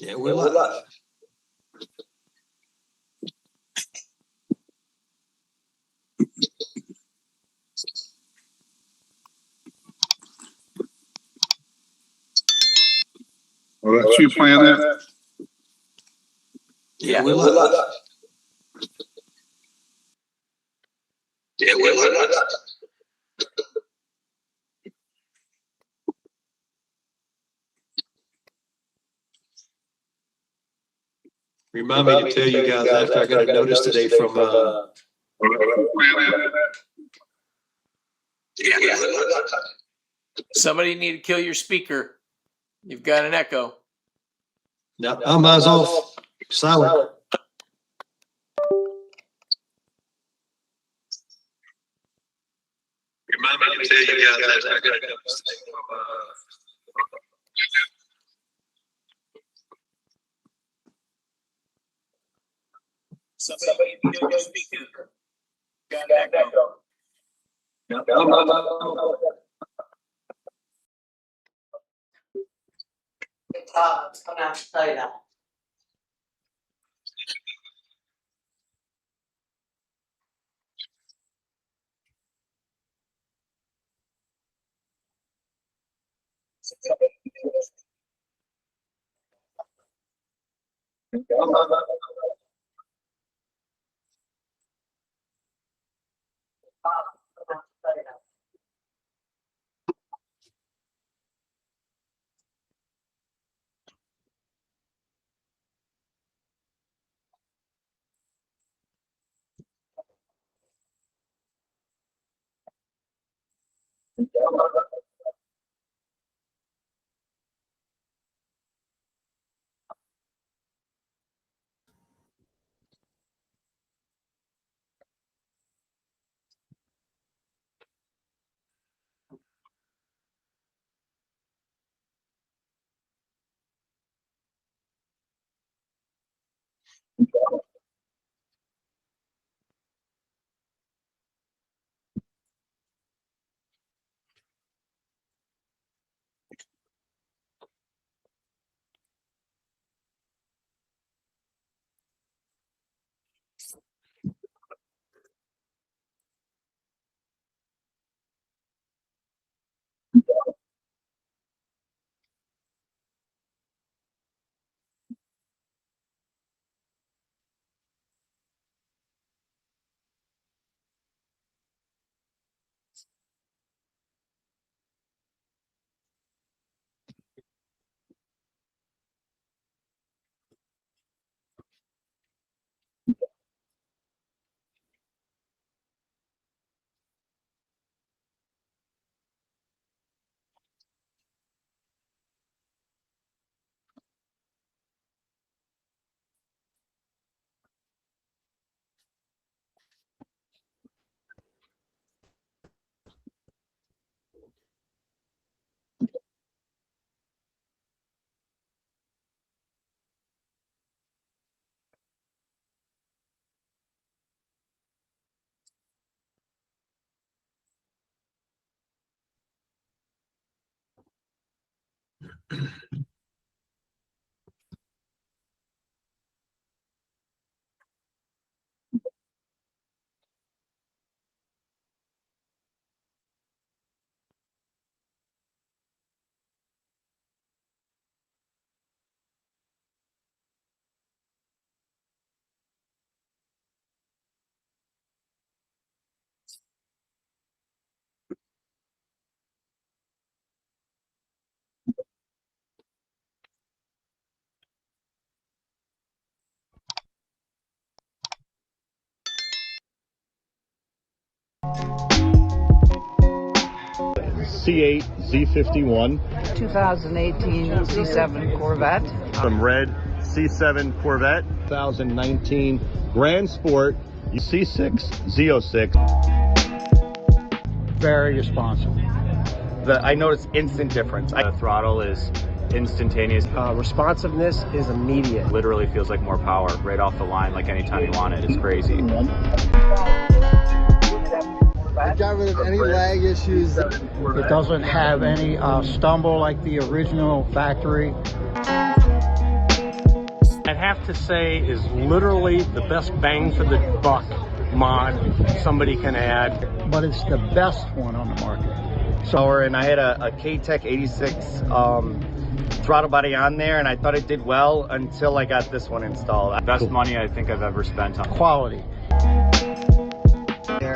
Yeah, we're live. Well, that's you playing that? Yeah, we're live. Yeah, we're live. Remind me to tell you guys after I got a notice today from Somebody need to kill your speaker. You've got an echo. no, mine's off. Silent. Remind me to tell you guys after I got a notice today from Somebody need to kill your speaker. Got an echo. I'm gonna have to tell you that. C8 Z51 2018 C7 Corvette. from red C7 Corvette 2019 Grand Sport C6 Z06. Very responsive. I noticed instant difference. The throttle is instantaneous. Responsiveness is immediate. Literally feels like more power right off the line, like anytime you want it. It's crazy. It got rid of any lag issues. It doesn't have any stumble like the original factory. I'd have to say is literally the best bang for the buck mod somebody can add, but it's the best one on the market. So, and I had a K-Tech 86 throttle body on there, and I thought it did well until I got this one installed. Best money I think I've ever spent on Quality.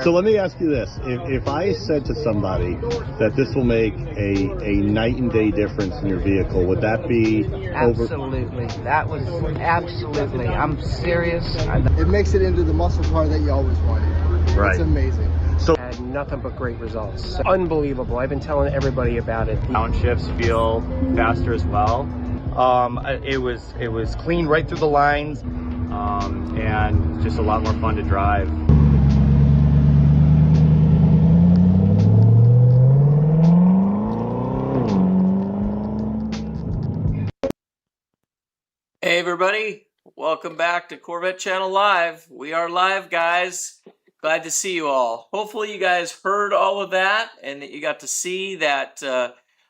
So let me ask you this. If I said to somebody that this will make a night and day difference in your vehicle, would that be Absolutely. That was absolutely. I'm serious. It makes it into the muscle car that you always wanted. Right. It's amazing. So Had nothing but great results. Unbelievable. I've been telling everybody about it. Downshifts feel faster as well. It was clean right through the lines, and just a lot more fun to drive. Hey everybody, welcome back to Corvette Channel Live. We are live, guys. Glad to see you all. Hopefully you guys heard all of that and that you got to see that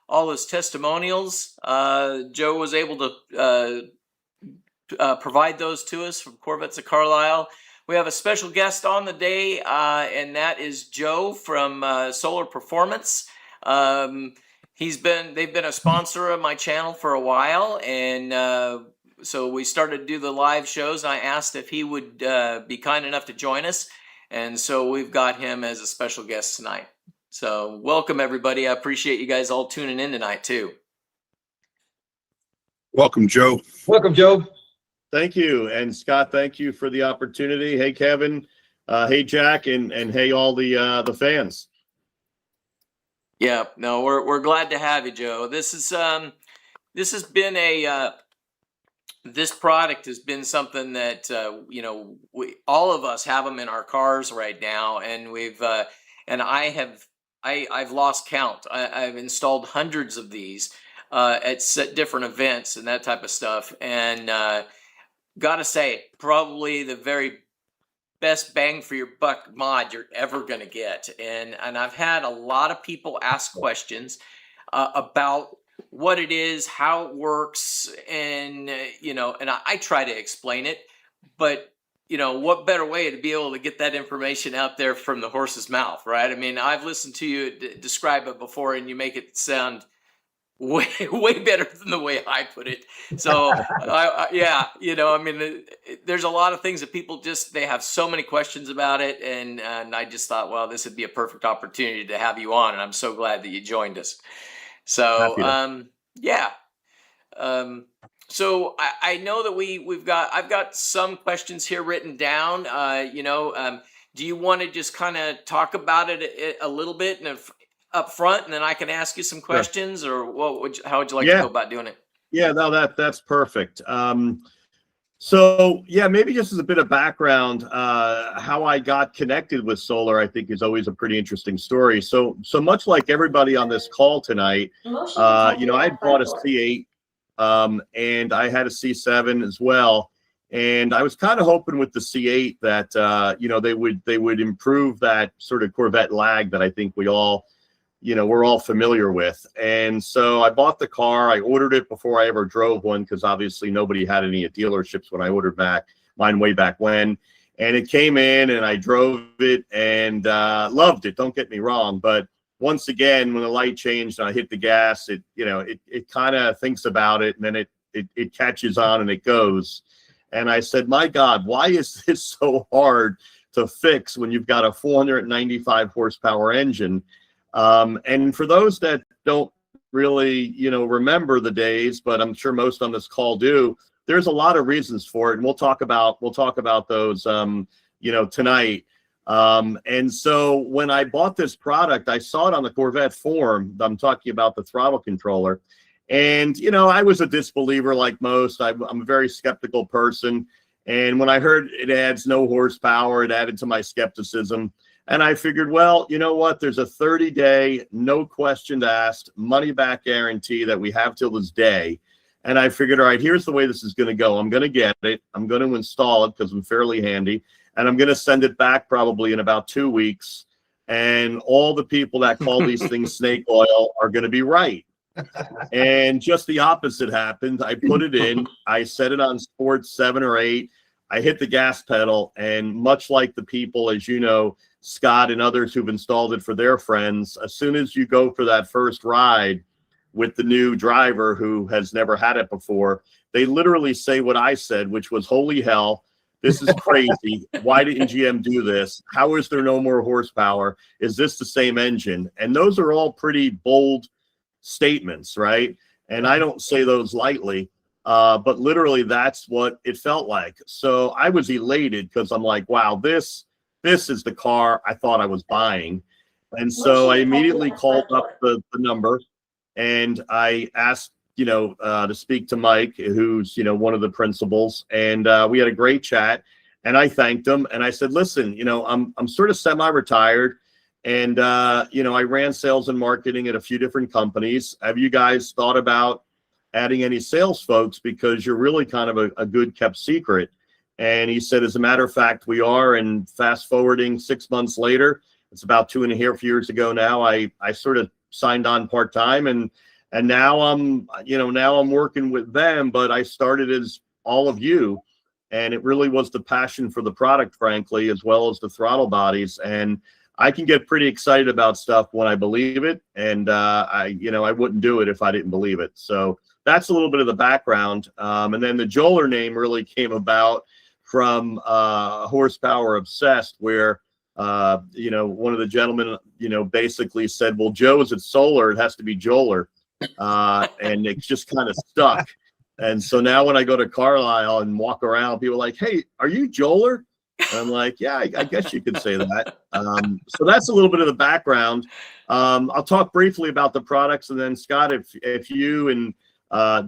all those testimonials. Joe was able to provide those to us from Corvettes of Carlisle. We have a special guest on the day, and that is Joe from Solar Performance. They've been a sponsor of my channel for a while, and so we started to do the live shows, and I asked if he would be kind enough to join us. And so we've got him as a special guest tonight. So welcome, everybody. I appreciate you guys all tuning in tonight, too. Welcome, Joe. Welcome, Joe. thank you. And Scott, thank you for the opportunity. Hey, Kevin. Hey, Jack, and hey, all the fans. Yeah, no, we're glad to have you, Joe. This has been this product has been something that we all of us have them in our cars right now, and I've lost count. I've installed hundreds of these at different events and that type of stuff, and gotta say, probably the very best bang for your buck mod you're ever gonna get. And I've had a lot of people ask questions about what it is, how it works, and and I try to explain it, but what better way to be able to get that information out there from the horse's mouth, right? I mean, I've listened to you describe it before, and you make it sound way better than the way I put it. So there's a lot of things that people they have so many questions about it, and I just thought, well, this would be a perfect opportunity to have you on, and I'm so glad that you joined us. So so I know that I've got some questions here written down. Do you want to just kind of talk about it a little bit and up front, and then I can ask you some questions, or how would you like to go about doing it? Yeah, no, that's perfect. So yeah, maybe just as a bit of background, how I got connected with solar, I think, is always a pretty interesting story. So much like everybody on this call tonight, I bought a C8, and I had a C7 as well, and I was kind of hoping with the C8 that they would improve that sort of Corvette lag that I think we're all familiar with. And so I bought the car. I ordered it before I ever drove one, because obviously nobody had any at dealerships when I ordered mine way back when. And it came in, and I drove it and loved it. Don't get me wrong, but once again, when the light changed and I hit the gas, it kind of thinks about it, and then it catches on and it goes. And I said, my God, why is this so hard to fix when you've got a 495 horsepower engine? And for those that don't really, remember the days, but I'm sure most on this call do, there's a lot of reasons for it. And we'll talk about those, tonight. And so when I bought this product, I saw it on the Corvette forum. I'm talking about the throttle controller. And, I was a disbeliever like most. I'm a very skeptical person. And when I heard it adds no horsepower, it added to my skepticism. And I figured, well, you know what? There's a 30-day, no questions asked, money-back guarantee that we have till this day. And I figured, all right, here's the way this is going to go. I'm going to get it. I'm going to install it because I'm fairly handy. And I'm going to send it back probably in about 2 weeks. And all the people that call these things snake oil are going to be right. And just the opposite happened. I put it in, I set it on sports 7 or 8. I hit the gas pedal, and much like the people, as you know, Scott and others who've installed it for their friends, as soon as you go for that first ride with the new driver who has never had it before, they literally say what I said, which was, holy hell, this is crazy. Why didn't GM do this? How is there no more horsepower? Is this the same engine? And those are all pretty bold statements, right? And I don't say those lightly, but literally that's what it felt like. So I was elated because I'm like, wow, this is the car I thought I was buying. And so I immediately called up the number, and I asked, to speak to Mike, who's, one of the principals. And we had a great chat, and I thanked him. And I said, listen, I'm sort of semi-retired, and, I ran sales and marketing at a few different companies. Have you guys thought about adding any sales folks? Because you're really kind of a good kept secret. And he said, as a matter of fact, we are. And fast forwarding 6 months later, it's about 2.5 years ago now, I sort of signed on part-time, and now I'm working with them. But I started as all of you, and it really was the passion for the product, frankly, as well as the throttle bodies. And I can get pretty excited about stuff when I believe it, and I wouldn't do it if I didn't believe it. So that's a little bit of the background. And then the Joler name really came about from Horsepower Obsessed, where one of the gentlemen basically said, well, Joe, is it solar? It has to be Joler. And it just kind of stuck. And so now when I go to Carlisle and walk around, people are like, hey, are you Joler? And I'm like, yeah, I guess you could say that. So that's a little bit of the background. I'll talk briefly about the products, and then Scott, if you and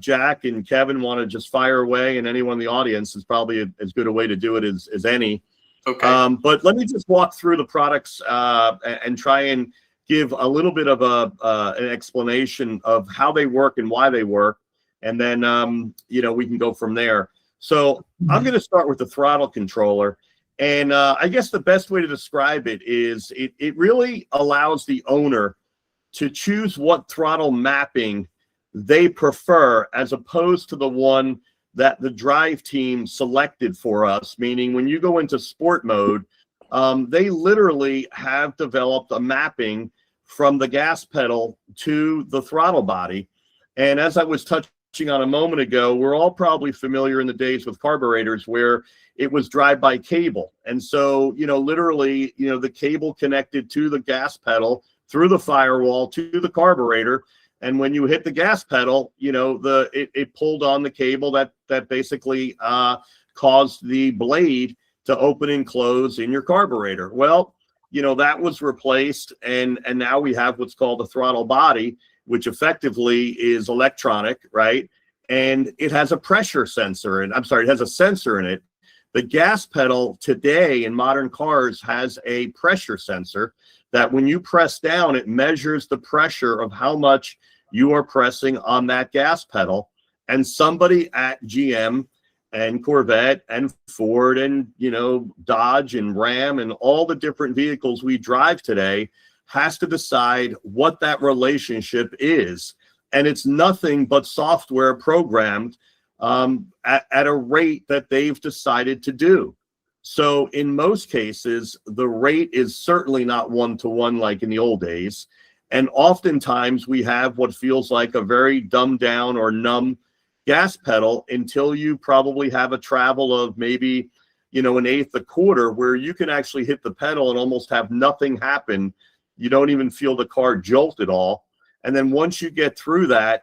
Jack and Kevin want to just fire away, and anyone in the audience, is probably as good a way to do it as any. Okay. But let me just walk through the products and try and give a little bit of an explanation of how they work and why they work. And then, we can go from there. So I'm going to start with the throttle controller. And I guess the best way to describe it is it really allows the owner to choose what throttle mapping they prefer, as opposed to the one that the drive team selected for us. Meaning when you go into sport mode, they literally have developed a mapping from the gas pedal to the throttle body. And as I was touching on a moment ago, we're all probably familiar in the days with carburetors where it was drive-by cable. And so, literally, the cable connected to the gas pedal through the firewall to the carburetor. And when you hit the gas pedal, it pulled on the cable that basically caused the blade to open and close in your carburetor. Well, that was replaced, and now we have what's called the throttle body, which effectively is electronic, right? And it has a pressure sensor, and it has a sensor in it. The gas pedal today in modern cars has a pressure sensor that when you press down, it measures the pressure of how much you are pressing on that gas pedal. And somebody at GM and Corvette and Ford and, Dodge and Ram and all the different vehicles we drive today has to decide what that relationship is. And it's nothing but software programmed at a rate that they've decided to do. So in most cases, the rate is certainly not 1-to-1 like in the old days. And oftentimes we have what feels like a very dumbed down or numb gas pedal until you probably have a travel of maybe, an eighth, a quarter, where you can actually hit the pedal and almost have nothing happen. You don't even feel the car jolt at all. And then once you get through that,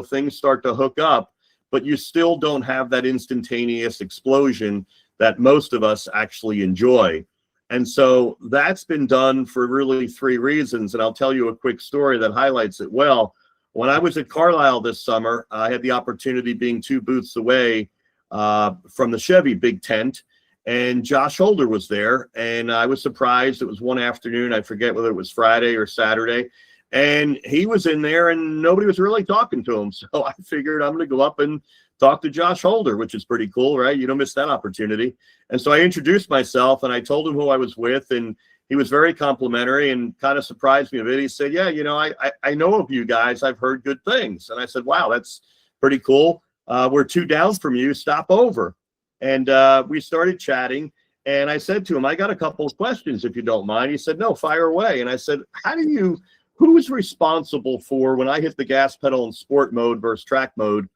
things start to hook up, but you still don't have that instantaneous explosion that most of us actually enjoy. And so that's been done for really 3 reasons. And I'll tell you a quick story that highlights it well. When I was at Carlisle this summer, I had the opportunity, being 2 booths away from the Chevy big tent, and Josh Holder was there. And I was surprised. It was one afternoon. I forget whether it was Friday or Saturday. And he was in there and nobody was really talking to him. So I figured I'm going to go up and talk to Josh Holder, which is pretty cool, right? You don't miss that opportunity. And so I introduced myself and I told him who I was with. And he was very complimentary and kind of surprised me a bit. He said, yeah, you know, I know of you guys. I've heard good things. And I said, wow, that's pretty cool. We're 2 down from you. Stop over. And we started chatting. And I said to him, I got a couple of questions, if you don't mind. He said, no, fire away. And I said, who's responsible for when I hit the gas pedal in sport mode versus track mode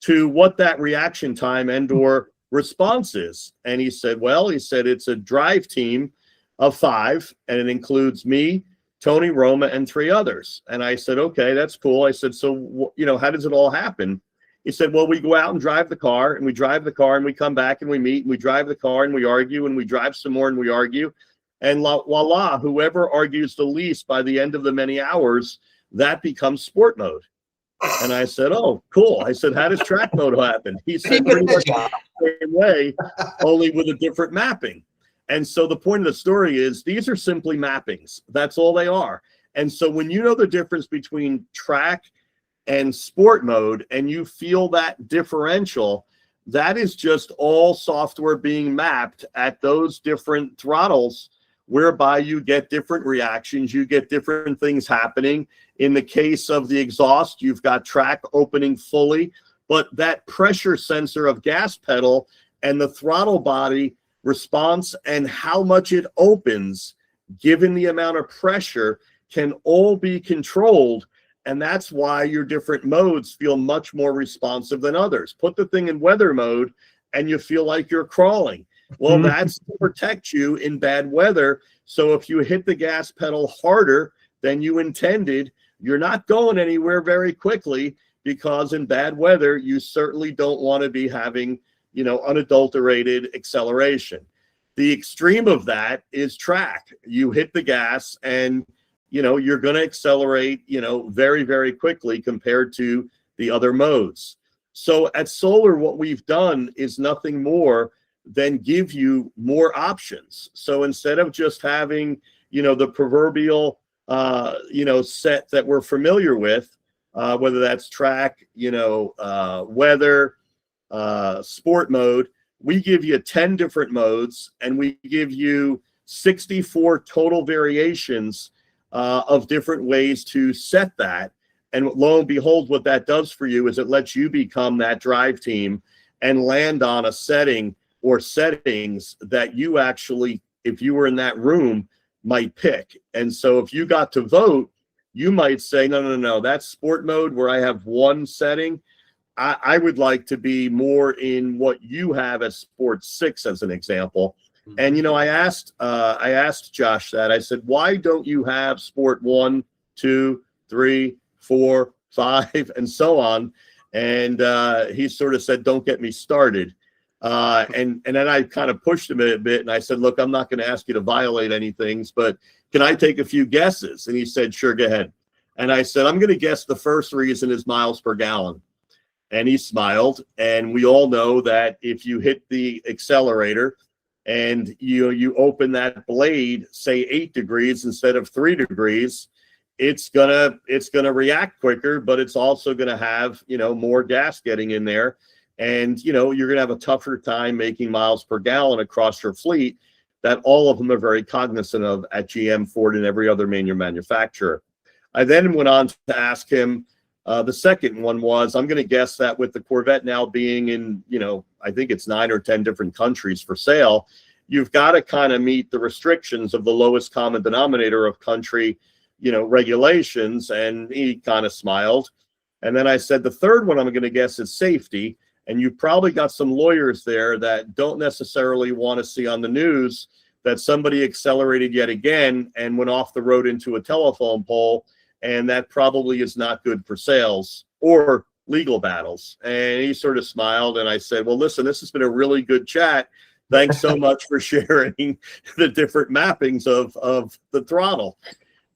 to what that reaction time and or response is? And he said, well, it's a drive team of 5, and it includes me, Tony Roma, and 3 others. And I said, okay, that's cool. I said, so, you know, how does it all happen? He said, well, we go out and drive the car, and we drive the car, and we come back and we meet, and we drive the car, and we argue, and we drive some more, and we argue. And voila, whoever argues the least by the end of the many hours, that becomes sport mode. And I said, oh, cool. I said, how does track mode happen? He said, pretty much the same way, only with a different mapping. And so the point of the story is these are simply mappings. That's all they are. And so when you know the difference between track and sport mode and you feel that differential, that is just all software being mapped at those different throttles, whereby you get different reactions, you get different things happening. In the case of the exhaust, you've got track opening fully, but that pressure sensor of gas pedal and the throttle body response and how much it opens, given the amount of pressure, can all be controlled. And that's why your different modes feel much more responsive than others. Put the thing in weather mode and you feel like you're crawling. Well, that's to protect you in bad weather. So if you hit the gas pedal harder than you intended, you're not going anywhere very quickly, because in bad weather, you certainly don't want to be having, you know, unadulterated acceleration. The extreme of that is track. You hit the gas and, you know, you're going to accelerate, you know, very, very quickly compared to the other modes. So at Solar, what we've done is nothing more than give you more options. So instead of just having, you know, the proverbial, you know, set that we're familiar with, whether that's track, you know, weather, sport mode, we give you 10 different modes, and we give you 64 total variations of different ways to set that. And lo and behold, what that does for you is it lets you become that drive team and land on a setting or settings that you actually, if you were in that room, might pick. And so if you got to vote, you might say, no, that's sport mode where I have one setting. I would like to be more in what you have as sport 6, as an example. And, you know, I asked Josh that. I said, why don't you have sport 1, 2, 3, 4, 5, and so on? And he sort of said, don't get me started. And then I kind of pushed him a bit, and I said, look, I'm not going to ask you to violate any things, but can I take a few guesses? And he said, sure, go ahead. And I said, I'm going to guess the first reason is miles per gallon. And he smiled. And we all know that if you hit the accelerator and you open that blade, say 8 degrees instead of 3 degrees, it's gonna react quicker, but it's also gonna have, you know, more gas getting in there. And, you know, you're gonna have a tougher time making miles per gallon across your fleet that all of them are very cognizant of at GM, Ford, and every other major manufacturer. I then went on to ask him, the second one was, I'm going to guess that with the Corvette now being in, you know, I think it's 9 or 10 different countries for sale, you've got to kind of meet the restrictions of the lowest common denominator of country, you know, regulations. And he kind of smiled. And then I said, the third one I'm going to guess is safety. And you've probably got some lawyers there that don't necessarily want to see on the news that somebody accelerated yet again and went off the road into a telephone pole. And that probably is not good for sales or legal battles. And he sort of smiled. And I said, well, listen, this has been a really good chat. Thanks so much for sharing the different mappings of the throttle.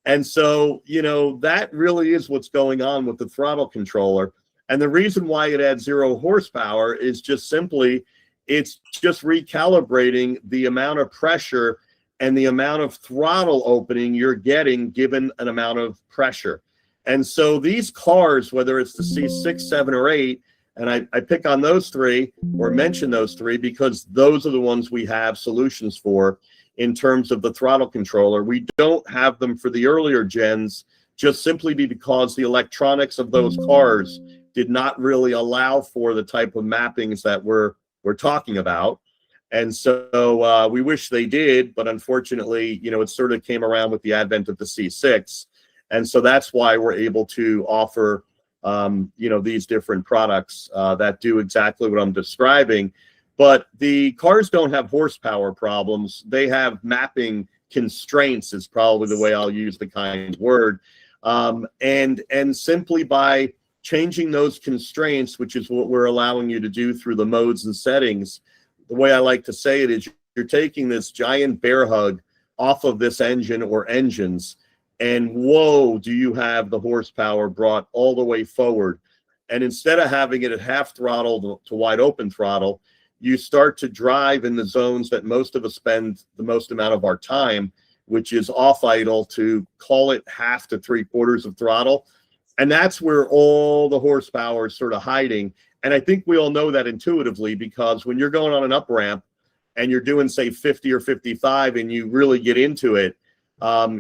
And so, you know, that really is what's going on with the throttle controller. And the reason why it adds 0 horsepower is just simply, it's just recalibrating the amount of pressure and the amount of throttle opening you're getting given an amount of pressure. And so these cars, whether it's the C6, 7, or 8, And I pick on those three or mention those three because those are the ones we have solutions for in terms of the throttle controller. We don't have them for the earlier gens just simply because the electronics of those cars did not really allow for the type of mappings that we're talking about. And so we wish they did, but unfortunately, it sort of came around with the advent of the C6. And so that's why we're able to offer these different products that do exactly what I'm describing. But the cars don't have horsepower problems. They have mapping constraints is probably the way I'll use the kind word. And simply by changing those constraints, which is what we're allowing you to do through the modes and settings, the way I like to say it is you're taking this giant bear hug off of this engine or engines, and whoa, do you have the horsepower brought all the way forward. And instead of having it at half throttle to wide open throttle, you start to drive in the zones that most of us spend the most amount of our time, which is off idle, to call it half to 3/4 of throttle. And that's where all the horsepower is sort of hiding. And I think we all know that intuitively, because when you're going on an up ramp and you're doing, say, 50 or 55 and you really get into it,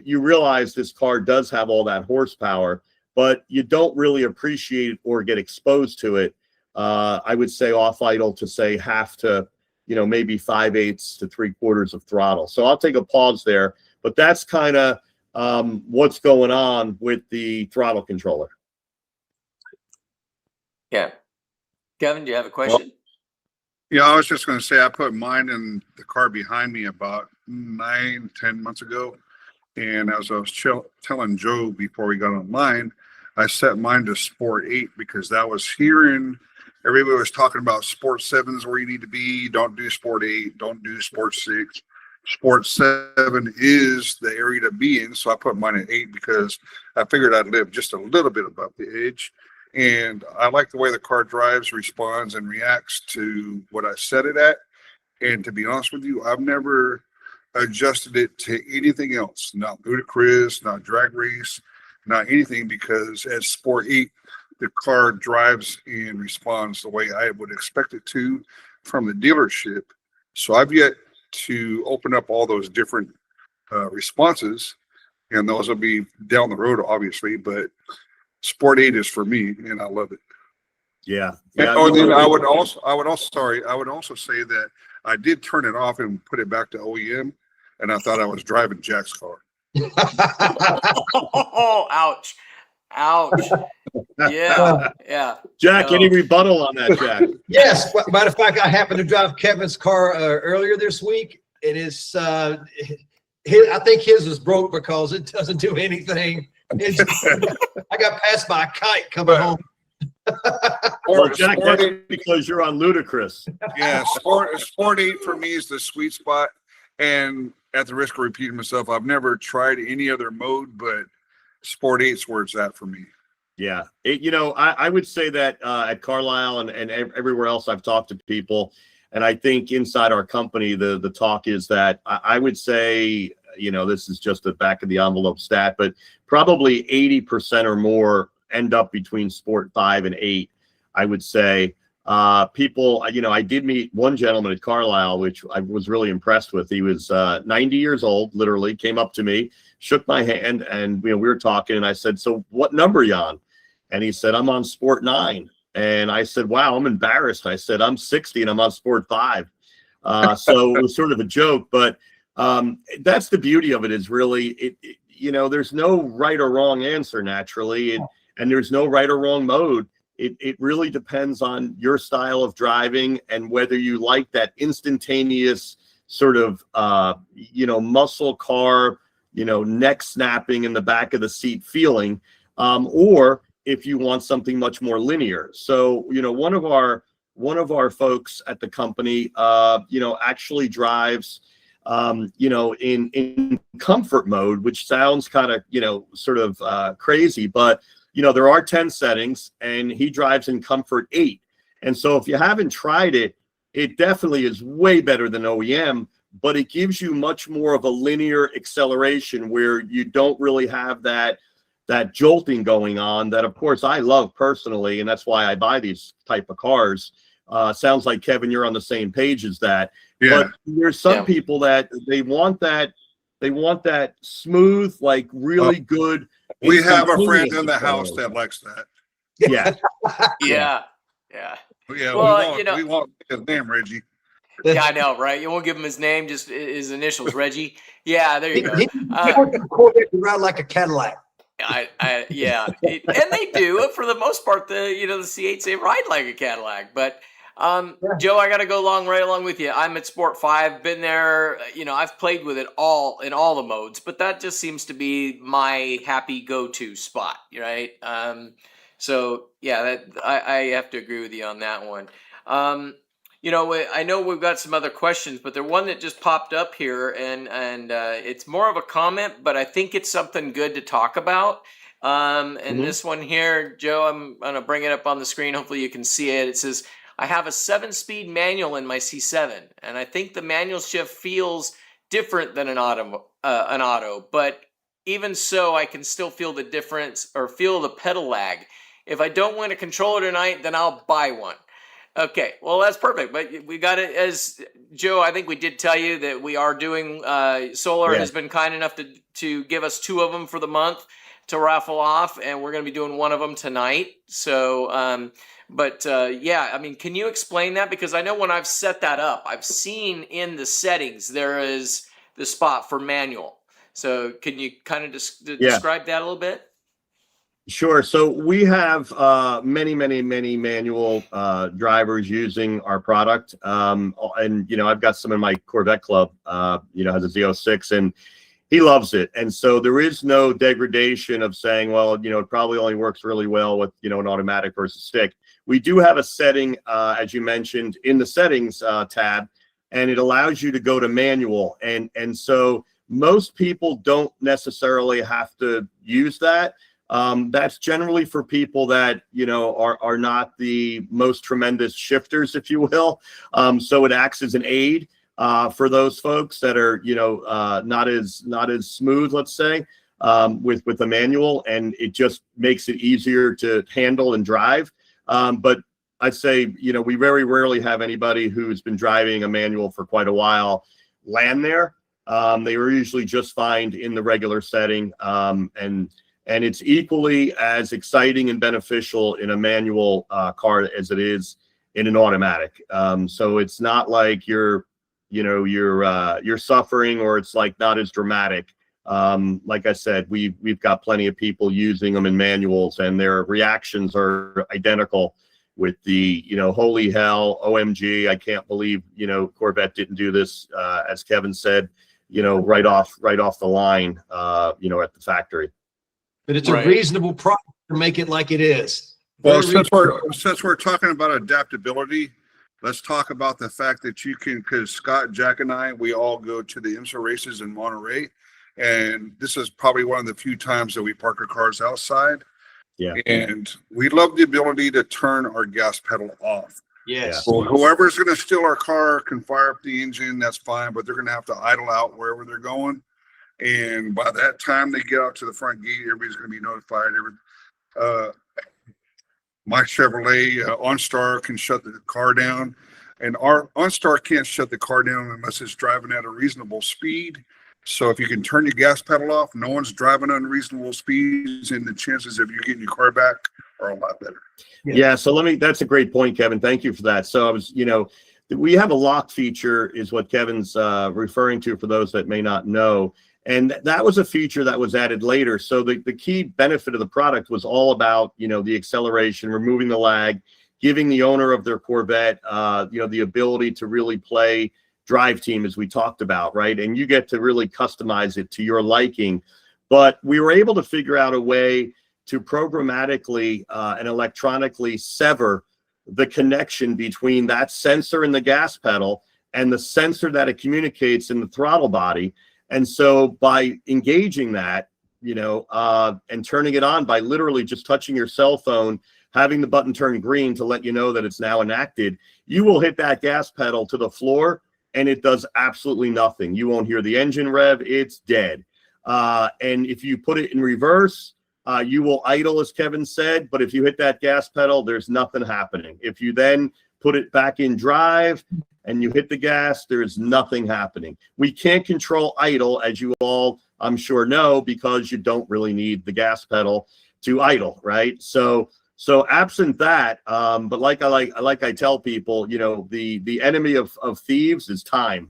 you realize this car does have all that horsepower, but you don't really appreciate it or get exposed to it. I would say off idle to say half to, maybe 5/8 to 3/4 of throttle. So I'll take a pause there, but that's kind of what's going on with the throttle controller. Yeah. Kevin, do you have a question? Yeah, I was just going to say I put mine in the car behind me about 9-10 months ago. And as I was telling Joe before we got online, I set mine to Sport 8 because that was hearing everybody was talking about Sport 7 is where you need to be. Don't do Sport 8. Don't do Sport 6. Sport 7 is the area to be in. So I put mine at 8 because I figured I'd live just a little bit above the edge. And I like the way the car drives, responds, and reacts to what I set it at. And to be honest with you, I've never adjusted it to anything else, not ludicrous, not drag race, not anything, because at Sport 8, the car drives and responds the way I would expect it to from the dealership. So I've yet to open up all those different responses, and those will be down the road, obviously, but Sport 8 is for me, and I love it. Yeah. And, then I would also say that I did turn it off and put it back to OEM, and I thought I was driving Jack's car. Oh, ouch. Yeah. Jack, any rebuttal on that, Jack? Yes. Matter of fact, I happened to drive Kevin's car earlier this week. It is, I think his was broke because it doesn't do anything. I got passed by a kite coming home. Well, Jack, that's because you're on Ludicrous. Yeah, Sport 8 for me is the sweet spot. And at the risk of repeating myself, I've never tried any other mode, but Sport 8's where it's at for me. Yeah. I would say that at Carlisle and everywhere else I've talked to people, and I think inside our company, the talk is that I would say, this is just a back of the envelope stat, but probably 80% or more end up between Sport 5 and 8, I would say. People, I did meet one gentleman at Carlisle, which I was really impressed with. He was 90 years old, literally, came up to me, shook my hand, and we were talking, and I said, "So what number are you on?" And he said, "I'm on Sport 9. And I said, "Wow, I'm embarrassed." I said, "I'm 60 and I'm on Sport 5. So it was sort of a joke, but that's the beauty of it, is really, there's no right or wrong answer naturally, and there's no right or wrong mode. It really depends on your style of driving and whether you like that instantaneous sort of, muscle car, neck snapping in the back of the seat feeling, or if you want something much more linear. So, one of our folks at the company, actually drives, in comfort mode, which sounds kind of, sort of crazy, but there are 10 settings, and he drives in comfort 8. And so if you haven't tried it, it definitely is way better than OEM, but it gives you much more of a linear acceleration where you don't really have that, jolting going on that, of course, I love personally, and that's why I buy these type of cars. Sounds like, Kevin, you're on the same page as that. Yeah. But there's some people that they want that smooth, like really good. We have a friend in the house that likes that. Yeah. Yeah. Yeah, Well, we want his name, Reggie. Yeah, I know, right? You won't give him his name, just his initials, Reggie. Yeah, there you go. He wants the Corvette to ride like a Cadillac. Yeah, and they do for the most part. The C8s, they ride like a Cadillac. But Joe, I got to go right along with you. I'm at Sport 5, been there. I've played with it all in all the modes, but that just seems to be my happy go-to spot, right? So yeah, I have to agree with you on that one. I know we've got some other questions, but there's one that just popped up here, and it's more of a comment, but I think it's something good to talk about. This one here, Joe, I'm going to bring it up on the screen. Hopefully you can see it. It says, I have a 7-speed manual in my C7, and I think the manual shift feels different than an auto, but even so, I can still feel the difference or feel the pedal lag. If I don't win a controller tonight, then I'll buy one. Okay, well, that's perfect. But we got it, as Joe, I think we did tell you that we are doing, Solar has been kind enough to give us 2 of them for the month to raffle off, and we're going to be doing 1 of them tonight. So, yeah, I mean, can you explain that? Because I know when I've set that up, I've seen in the settings there is the spot for manual. So can you kind of describe that a little bit? Sure. So we have many manual drivers using our product. And, I've got some in my Corvette club, has a Z06, and he loves it. And so there is no degradation of saying, well, it probably only works really well with, an automatic versus stick. We do have a setting, as you mentioned, in the settings tab, and it allows you to go to manual. And so most people don't necessarily have to use that. That's generally for people that, are not the most tremendous shifters, if you will. So it acts as an aid for those folks that are, not as smooth, let's say, with the manual, and it just makes it easier to handle and drive. But I'd say, we very rarely have anybody who's been driving a manual for quite a while land there. They were usually just fine in the regular setting, and it's equally as exciting and beneficial in a manual car as it is in an automatic. So it's not like you're suffering, or it's like not as dramatic. Like I said, we've got plenty of people using them in manuals, and their reactions are identical with the, holy hell, OMG, I can't believe, Corvette didn't do this, as Kevin said, right off the line, at the factory. But it's a reasonable price to make it like it is. Well, since we're talking about adaptability, let's talk about the fact that you can, because Scott, Jack, and I, we all go to the IMSA races in Monterey, and this is probably one of the few times that we park our cars outside. Yeah. And we love the ability to turn our gas pedal off. Yes. So whoever's going to steal our car can fire up the engine, that's fine, but they're going to have to idle out wherever they're going. And by that time they get out to the front gate, everybody's going to be notified. My Chevrolet OnStar can shut the car down, and our OnStar can't shut the car down unless it's driving at a reasonable speed. So if you can turn your gas pedal off, no one's driving unreasonable speeds, and the chances of you getting your car back are a lot better. Yeah. So that's a great point, Kevin. Thank you for that. So I was, we have a lock feature is what Kevin's referring to for those that may not know. And that was a feature that was added later. So the key benefit of the product was all about, the acceleration, removing the lag, giving the owner of their Corvette, the ability to really play drive team, as we talked about, right? And you get to really customize it to your liking. But we were able to figure out a way to programmatically and electronically sever the connection between that sensor in the gas pedal and the sensor that it communicates in the throttle body. And so by engaging that, and turning it on by literally just touching your cell phone, having the button turn green to let you know that it's now enacted, you will hit that gas pedal to the floor and it does absolutely nothing. You won't hear the engine rev. It's dead. And if you put it in reverse, You will idle, as Kevin said, but if you hit that gas pedal, there's nothing happening. If you then put it back in drive and you hit the gas, there's nothing happening. We can't control idle, as you all, I'm sure, know, because you don't really need the gas pedal to idle, right? So absent that, but like I tell people, you know, the enemy of thieves is time.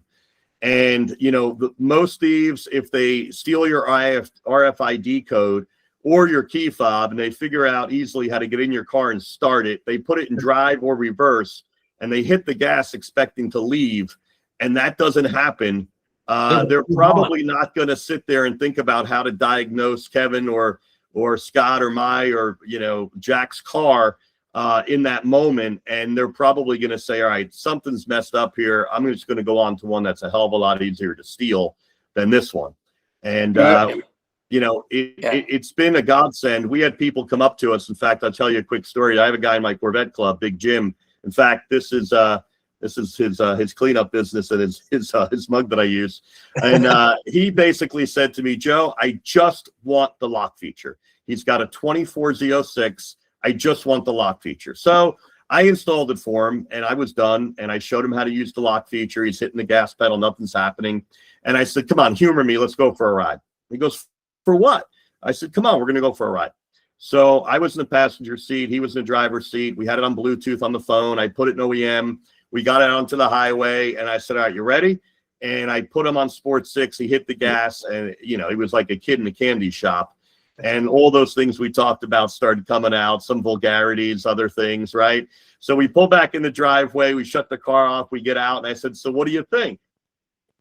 And, you know, most thieves, if they steal your RFID code or your key fob and they figure out easily how to get in your car and start it, they put it in drive or reverse and they hit the gas expecting to leave, and that doesn't happen. They're probably not going to sit there and think about how to diagnose Kevin or Scott or you know, Jack's car in that moment, and they're probably going to say, all right, something's messed up here. I'm just going to go on to one that's a hell of a lot easier to steal than this one. And you know, it's been a godsend. We had people come up to us. In fact, I'll tell you a quick story. I have a guy in my Corvette club, Big Jim. In fact, this is his cleanup business and his mug that I use. And he basically said to me, Joe, I just want the lock feature. He's got a 24 Z06. I just want the lock feature. So I installed it for him and I was done. And I showed him how to use the lock feature. He's hitting the gas pedal. Nothing's happening. And I said, come on, humor me. Let's go for a ride. He goes, for what? I said, come on, we're going to go for a ride. So I was in the passenger seat. He was in the driver's seat. We had it on Bluetooth on the phone. I put it in OEM. We got it onto the highway, and I said, all right, you ready? And I put him on Sport 6. He hit the gas, and, you know, he was like a kid in a candy shop. And all those things we talked about started coming out, some vulgarities, other things, right? So we pull back in the driveway. We shut the car off. We get out, and I said, so what do you think?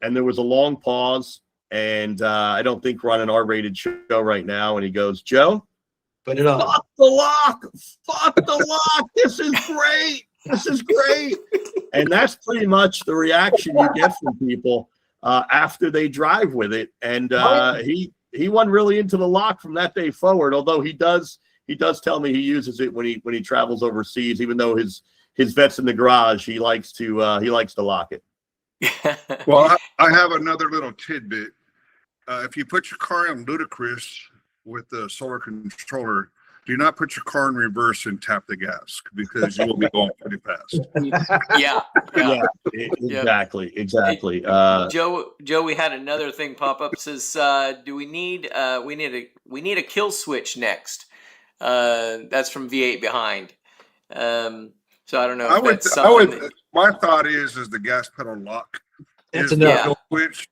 And there was a long pause, and I don't think we're on an R-rated show right now. And he goes, Joe, put it on. Fuck the lock. Fuck the lock. This is great. This is great. And that's pretty much the reaction you get from people after they drive with it. And he wasn't really into the lock from that day forward, although he does tell me he uses it when he travels overseas, even though his vet's in the garage, he likes to lock it. Well, I have another little tidbit. If you put your car in ludicrous with the solar controller, do not put your car in reverse and tap the gas, because you will be going pretty fast. Yeah, Exactly. Joe, we had another thing pop up. It says, do we need a kill switch next? That's from V8 Behind. So I don't know. My thought is the gas pedal lock. That's is enough. the switch.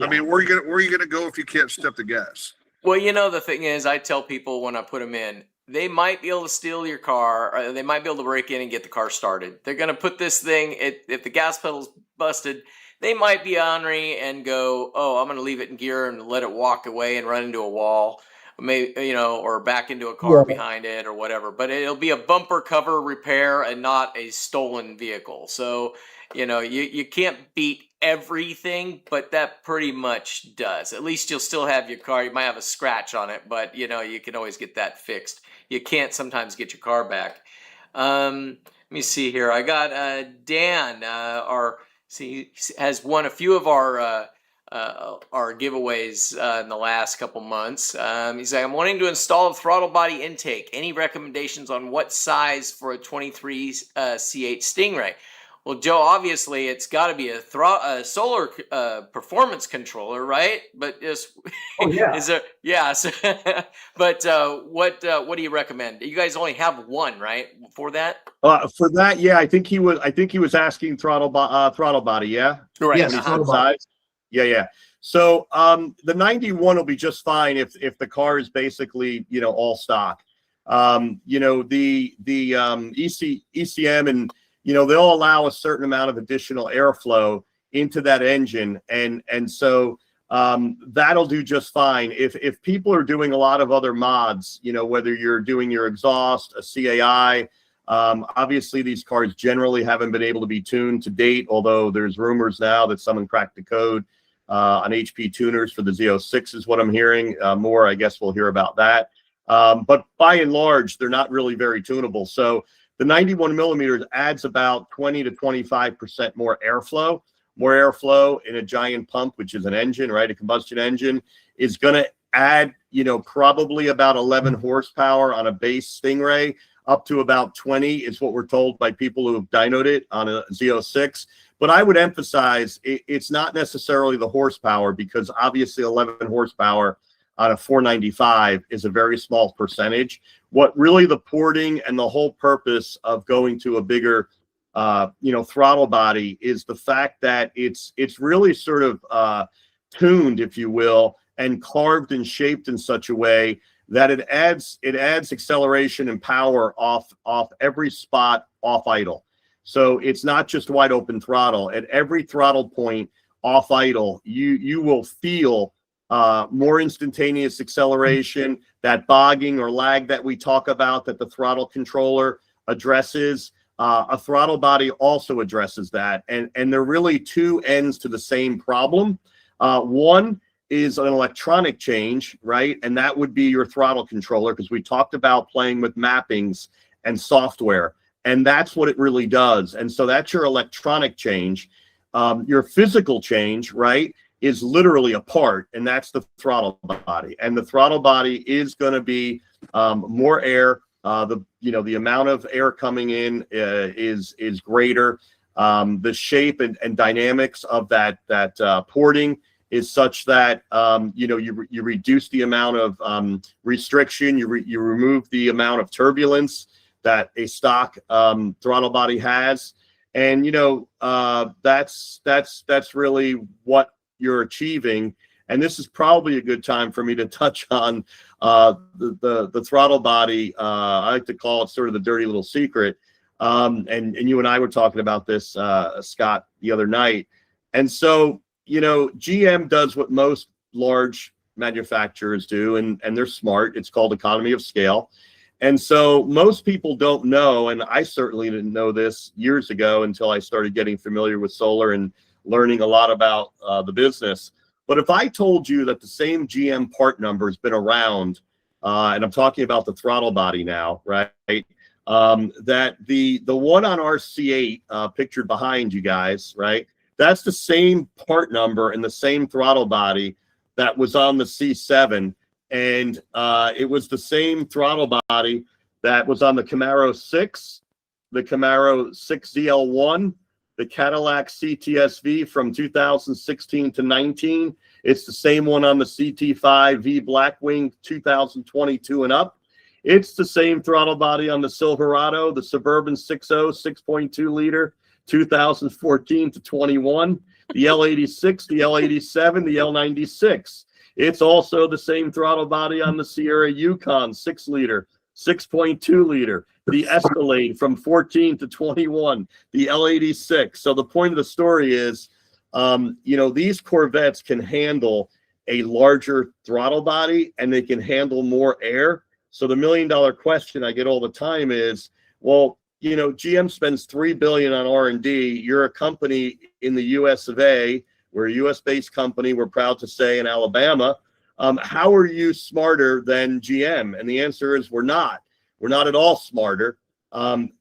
I mean, where are you gonna go if you can't step the gas? Well, you know, the thing is, I tell people when I put them in, they might be able to steal your car, or they might be able to break in and get the car started. They're going to put this thing, if the gas pedal's busted, they might be ornery and go, oh, I'm going to leave it in gear and let it walk away and run into a wall, maybe, you know, or back into a car behind it or whatever. But it'll be a bumper cover repair and not a stolen vehicle. So, you know, you can't beat everything, but that pretty much does. At least you'll still have your car. You might have a scratch on it, but you know, you can always get that fixed. You can't sometimes get your car back. Let me see here. I got Dan, he has won a few of our giveaways in the last couple months. He's like, I'm wanting to install a throttle body intake. Any recommendations on what size for a 23 C8 Stingray? Well, Joe, obviously it's got to be a solar performance controller, right? But just is there? Yeah. So, but what do you recommend? You guys only have one, right? For that? For that, yeah. I think he was asking throttle body. Yeah. Right. Yes, throttle body. Size. Yeah. So the 91 will be just fine if the car is basically, you know, all stock. You know, the ECM and, you know, they'll allow a certain amount of additional airflow into that engine. And so that'll do just fine. If people are doing a lot of other mods, you know, whether you're doing your exhaust, a CAI, obviously these cars generally haven't been able to be tuned to date, although there's rumors now that someone cracked the code on HP tuners for the Z06 is what I'm hearing. More, I guess we'll hear about that. But by and large, they're not really very tunable. So the 91 millimeters adds about 20 to 25% more airflow. More airflow in a giant pump, which is an engine, right? A combustion engine is going to add, you know, probably about 11 horsepower on a base Stingray, up to about 20 is what we're told by people who have dynoed it on a Z06. But I would emphasize it's not necessarily the horsepower, because obviously 11 horsepower on a 495 is a very small percentage. What really the porting and the whole purpose of going to a bigger, you know, throttle body is the fact that it's really sort of tuned, if you will, and carved and shaped in such a way that it adds acceleration and power off every spot off idle. So it's not just wide open throttle. At every throttle point off idle, you will feel more instantaneous acceleration, that bogging or lag that we talk about that the throttle controller addresses. A throttle body also addresses that. And there are really two ends to the same problem. One is an electronic change, right? And that would be your throttle controller, because we talked about playing with mappings and software. And that's what it really does. And so that's your electronic change. Your physical change, right, is literally a part, and that's the throttle body. And the throttle body is going to be more air. The amount of air coming in is greater. The shape and dynamics of that porting is such that you reduce the amount of restriction. You remove the amount of turbulence that a stock throttle body has, and that's really what you're achieving. And this is probably a good time for me to touch on the throttle body. I like to call it sort of the dirty little secret. And you and I were talking about this, Scott, the other night. And so, GM does what most large manufacturers do, and they're smart. It's called economy of scale. And so most people don't know, and I certainly didn't know this years ago until I started getting familiar with solar and learning a lot about the business. But if I told you that the same GM part number has been around, and I'm talking about the throttle body now, right? That the one on our C8 pictured behind you guys, right? That's the same part number and the same throttle body that was on the C7. And it was the same throttle body that was on the Camaro 6, the Camaro 6ZL1, the Cadillac CTS-V from 2016 to 19. It's the same one on the CT5 V Blackwing 2022 and up. It's the same throttle body on the Silverado, the Suburban 6.0 6.2 liter 2014 to 21, the L86, the L87, the L96. It's also the same throttle body on the Sierra Yukon 6 liter, 6.2 liter, the Escalade from 14 to 21, the L86. So the point of the story is, these Corvettes can handle a larger throttle body and they can handle more air. So the $1 million question I get all the time is, well, GM spends $3 billion on R&D. You're a company in the US of A. We're a US-based company, we're proud to say, in Alabama. How are you smarter than GM? And the answer is we're not. We're not at all smarter.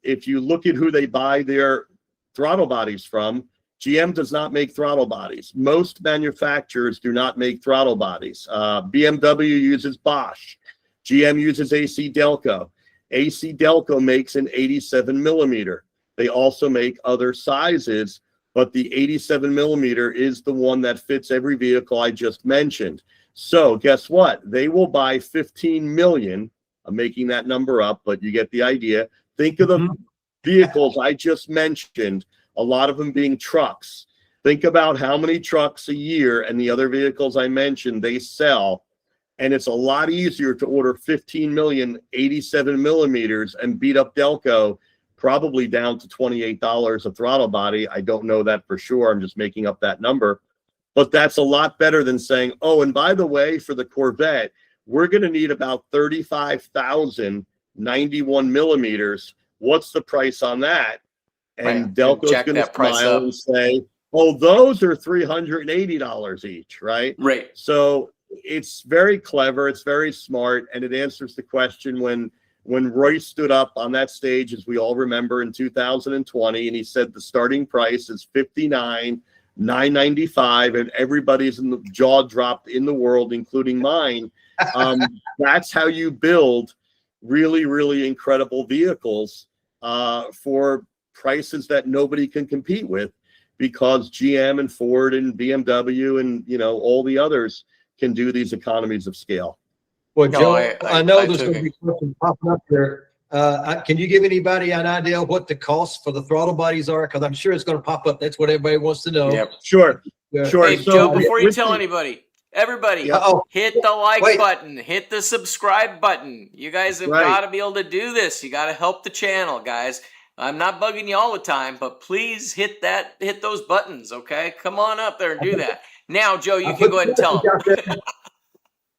If you look at who they buy their throttle bodies from, GM does not make throttle bodies. Most manufacturers do not make throttle bodies. BMW uses Bosch. GM uses AC Delco. AC Delco makes an 87 millimeter. They also make other sizes, but the 87 millimeter is the one that fits every vehicle I just mentioned. So guess what? They will buy 15 million. I'm making that number up, but you get the idea. Think of the vehicles I just mentioned, a lot of them being trucks. Think about how many trucks a year and the other vehicles I mentioned they sell. And it's a lot easier to order 15 million 87 millimeters and beat up Delco probably down to $28 a throttle body. I don't know that for sure. I'm just making up that number. But that's a lot better than saying, oh, and by the way, for the Corvette, we're going to need about 35,000 91 millimeters. What's the price on that? And Right. Delco's Jack going to that price smile up. and say, oh, those are $380 each, right? Right. So it's very clever, it's very smart, and it answers the question when Roy stood up on that stage, as we all remember, in 2020, and he said the starting price is $59 $995, and everybody's in the jaw dropped in the world, including mine. That's how you build really, really incredible vehicles for prices that nobody can compete with, because GM and Ford and BMW and, you know, all the others can do these economies of scale. Well, No, Joe, I know there's took going to be something popping up there. Can you give anybody an idea of what the costs for the throttle bodies are? Because I'm sure it's going to pop up. That's what everybody wants to know. Yep. Sure. Sure. Hey, So Joe, before you with tell the- anybody, everybody, Uh-oh. hit the like Wait. button, hit the subscribe button. You guys have Right. got to be able to do this. You got to help the channel, guys. I'm not bugging you all the time, but please hit those buttons, okay? Come on up there and do that. Now, Joe, you can go ahead and tell them.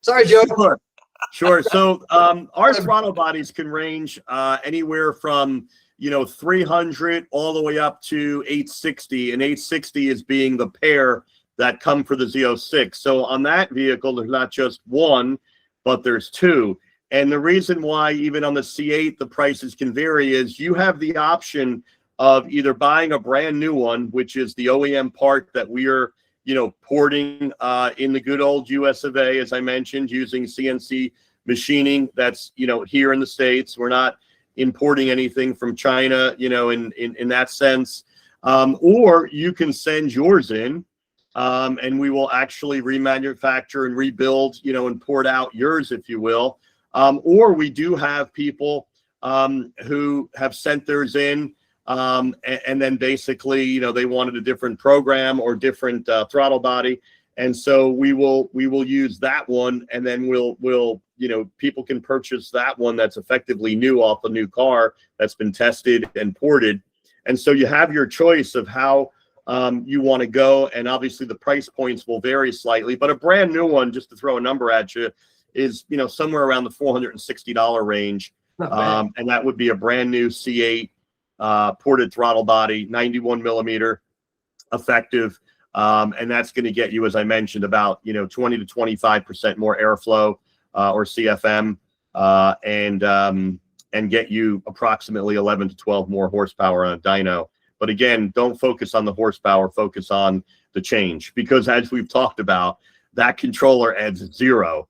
Sorry, Joe. Sure. So our throttle bodies can range anywhere from, you know, 300 all the way up to 860, and 860 is being the pair that come for the Z06. So on that vehicle, there's not just one, but there's two. And the reason why even on the C8 the prices can vary is you have the option of either buying a brand new one, which is the OEM part that we are, you know, porting in the good old US of A, as I mentioned, using CNC machining that's, you know, here in the States. We're not importing anything from China, you know, in that sense. Or you can send yours in, and we will actually remanufacture and rebuild, you know, and port out yours, if you will. Or we do have people who have sent theirs in, and then basically, you know, they wanted a different program or different throttle body, and so we will use that one, and then we'll you know, people can purchase that one that's effectively new off a new car that's been tested and ported, and so you have your choice of how you want to go, and obviously the price points will vary slightly, but a brand new one, just to throw a number at you, is, you know, somewhere around the $460 range, and that would be a brand new C8 ported throttle body, 91 millimeter effective, and that's going to get you, as I mentioned, about, you know, 20 to 25% more airflow or CFM, and get you approximately 11 to 12 more horsepower on a dyno. But again, don't focus on the horsepower, focus on the change, because as we've talked about, that controller adds 0.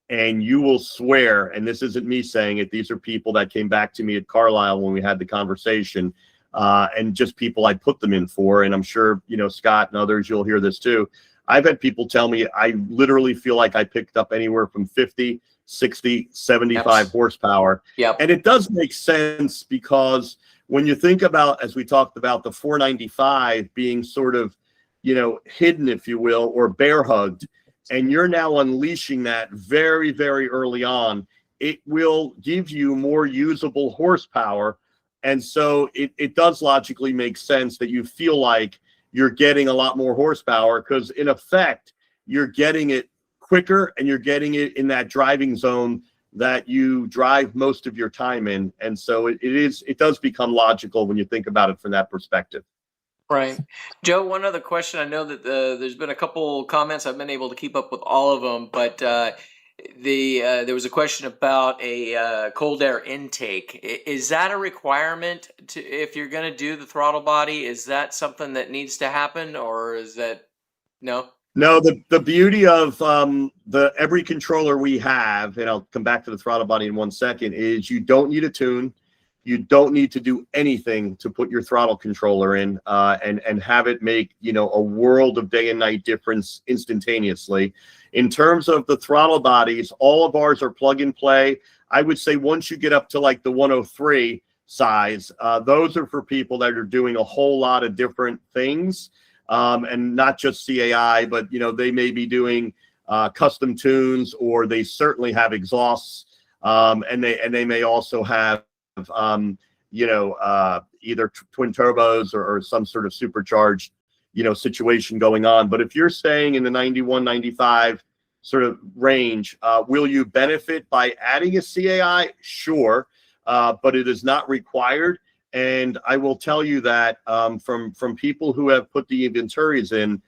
And you will swear, and this isn't me saying it, these are people that came back to me at Carlisle when we had the conversation, and just people I put them in for. And I'm sure, you know, Scott and others, you'll hear this too. I've had people tell me I literally feel like I picked up anywhere from 50, 60, 75 horsepower. Yep. And it does make sense, because when you think about, as we talked about, the 495 being sort of, you know, hidden, if you will, or bear hugged, and you're now unleashing that very, very early on, it will give you more usable horsepower. And so it does logically make sense that you feel like you're getting a lot more horsepower, because in effect, you're getting it quicker and you're getting it in that driving zone that you drive most of your time in. And so it does become logical when you think about it from that perspective. Right. Joe, one other question. I know that there's been a couple comments. I've been able to keep up with all of them, but there was a question about a cold air intake. Is that a requirement if you're going to do the throttle body? Is that something that needs to happen, or is that no? No, the beauty of every controller we have, and I'll come back to the throttle body in 1 second, is you don't need a tune. You don't need to do anything to put your throttle controller in and have it make, you know, a world of day and night difference instantaneously. In terms of the throttle bodies, all of ours are plug and play. I would say once you get up to like the 103 size, those are for people that are doing a whole lot of different things, and not just CAI, but, you know, they may be doing custom tunes, or they certainly have exhausts, and they may also have you know, either twin turbos or some sort of supercharged, you know, situation going on. But if you're staying in the 91, 95 sort of range, will you benefit by adding a CAI? Sure, but it is not required. And I will tell you that from people who have put the Venturis in,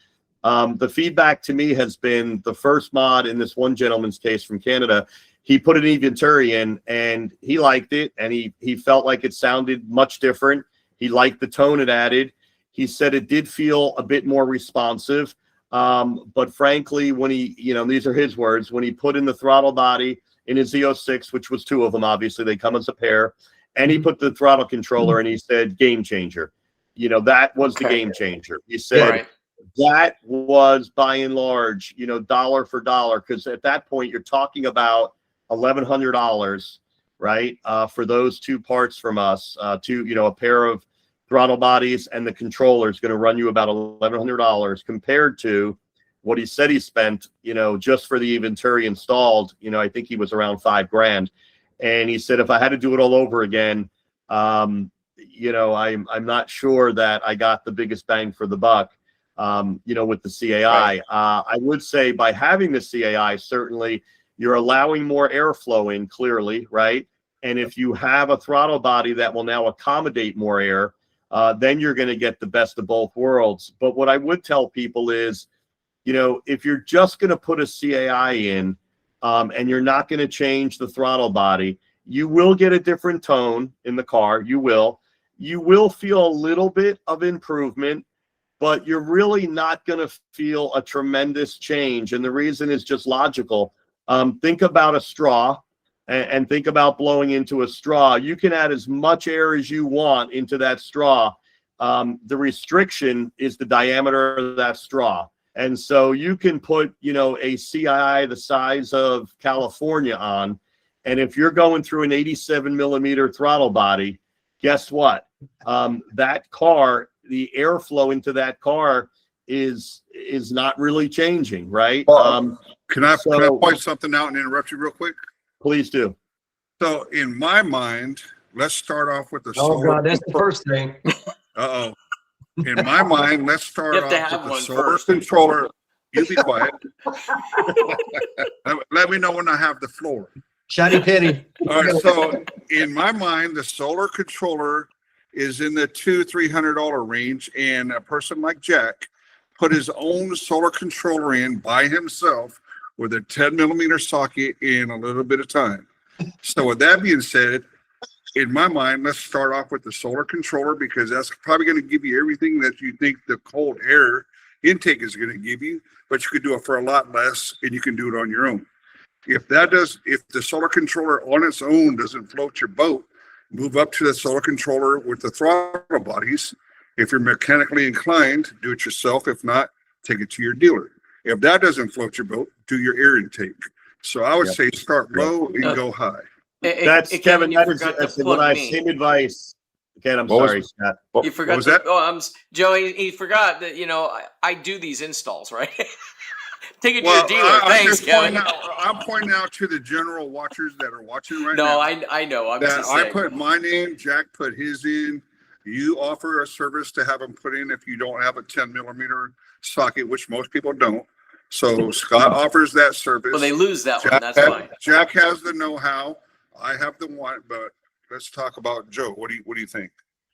the feedback to me has been the first mod in this one gentleman's case from Canada. He put an Venturi in and he liked it, and he felt like it sounded much different. He liked the tone it added. He said it did feel a bit more responsive. But frankly, when he, these are his words, when he put in the throttle body in his Z06, which was 2 of them, obviously they come as a pair, and he put the throttle controller and he said, game changer. That was the game changer. He said that was by and large, dollar for dollar. Cause at that point you're talking about $1,100, right? For those 2 parts from us, a pair of throttle bodies and the controller is going to run you about $1,100 compared to what he said he spent, just for the Venturi installed. I think he was around $5,000. And he said, if I had to do it all over again, I'm not sure that I got the biggest bang for the buck, with the CAI. I would say by having the CAI, certainly you're allowing more airflow in clearly, right? And if you have a throttle body that will now accommodate more air, then you're going to get the best of both worlds. But what I would tell people is, if you're just going to put a CAI in, and you're not going to change the throttle body, you will get a different tone in the car. You will feel a little bit of improvement, but you're really not going to feel a tremendous change. And the reason is just logical. Think about a straw and think about blowing into a straw. You can add as much air as you want into that straw. The restriction is the diameter of that straw. And so you can put, a CII the size of California on, and if you're going through an 87 millimeter throttle body, guess what? That car, the airflow into that car is not really changing, right? Can I point something out and interrupt you real quick? Please do. So in my mind, let's start off with the Oh God, that's the first thing. Uh-oh. In my mind, let's start You have to off have with the one solar first. controller. You be quiet. Let me know when I have the floor. Shiny penny. All right, so in my mind, the solar controller is in the $200-300 range, and a person like Jack put his own solar controller in by himself with a 10 millimeter socket in a little bit of time. So with that being said, in my mind, let's start off with the solar controller, because that's probably going to give you everything that you think the cold air intake is going to give you, but you could do it for a lot less, and you can do it on your own. If the solar controller on its own doesn't float your boat, move up to the solar controller with the throttle bodies. If you're mechanically inclined, do it yourself. If not, take it to your dealer. If that doesn't float your boat, do your air intake. So I would say start low and go high. That's Kevin. That is what I same advice. Ken, I'm sorry, Scott. You forgot was that? Joey, he forgot that, I do these installs, right? Take it to Well, your dealer. Thanks, Kevin. I'm pointing out to the general watchers that are watching right No, now. I know. I'm That just I saying. put mine in, Jack put his in. You offer a service to have them put in if you don't have a 10 millimeter socket, which most people don't. So Scott offers that service. Well, they lose that one. That's fine. Jack has the know-how. I have the want, but let's talk about Joe. What do you think?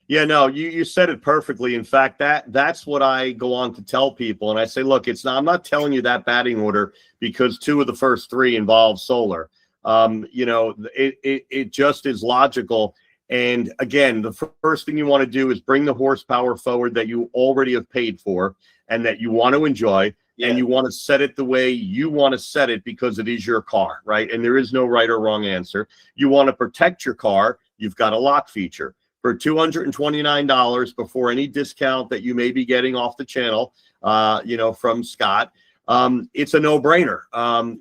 Yeah, no, you said it perfectly. In fact, that's what I go on to tell people. And I say, look, I'm not telling you that batting order because 2 of the first 3 involve solar. It just is logical. And again, the first thing you want to do is bring the horsepower forward that you already have paid for and that you want to enjoy. Yeah. And you want to set it the way you want to set it because it is your car, right? And there is no right or wrong answer. You want to protect your car. You've got a lock feature. For $229 before any discount that you may be getting off the channel, from Scott, it's a no-brainer.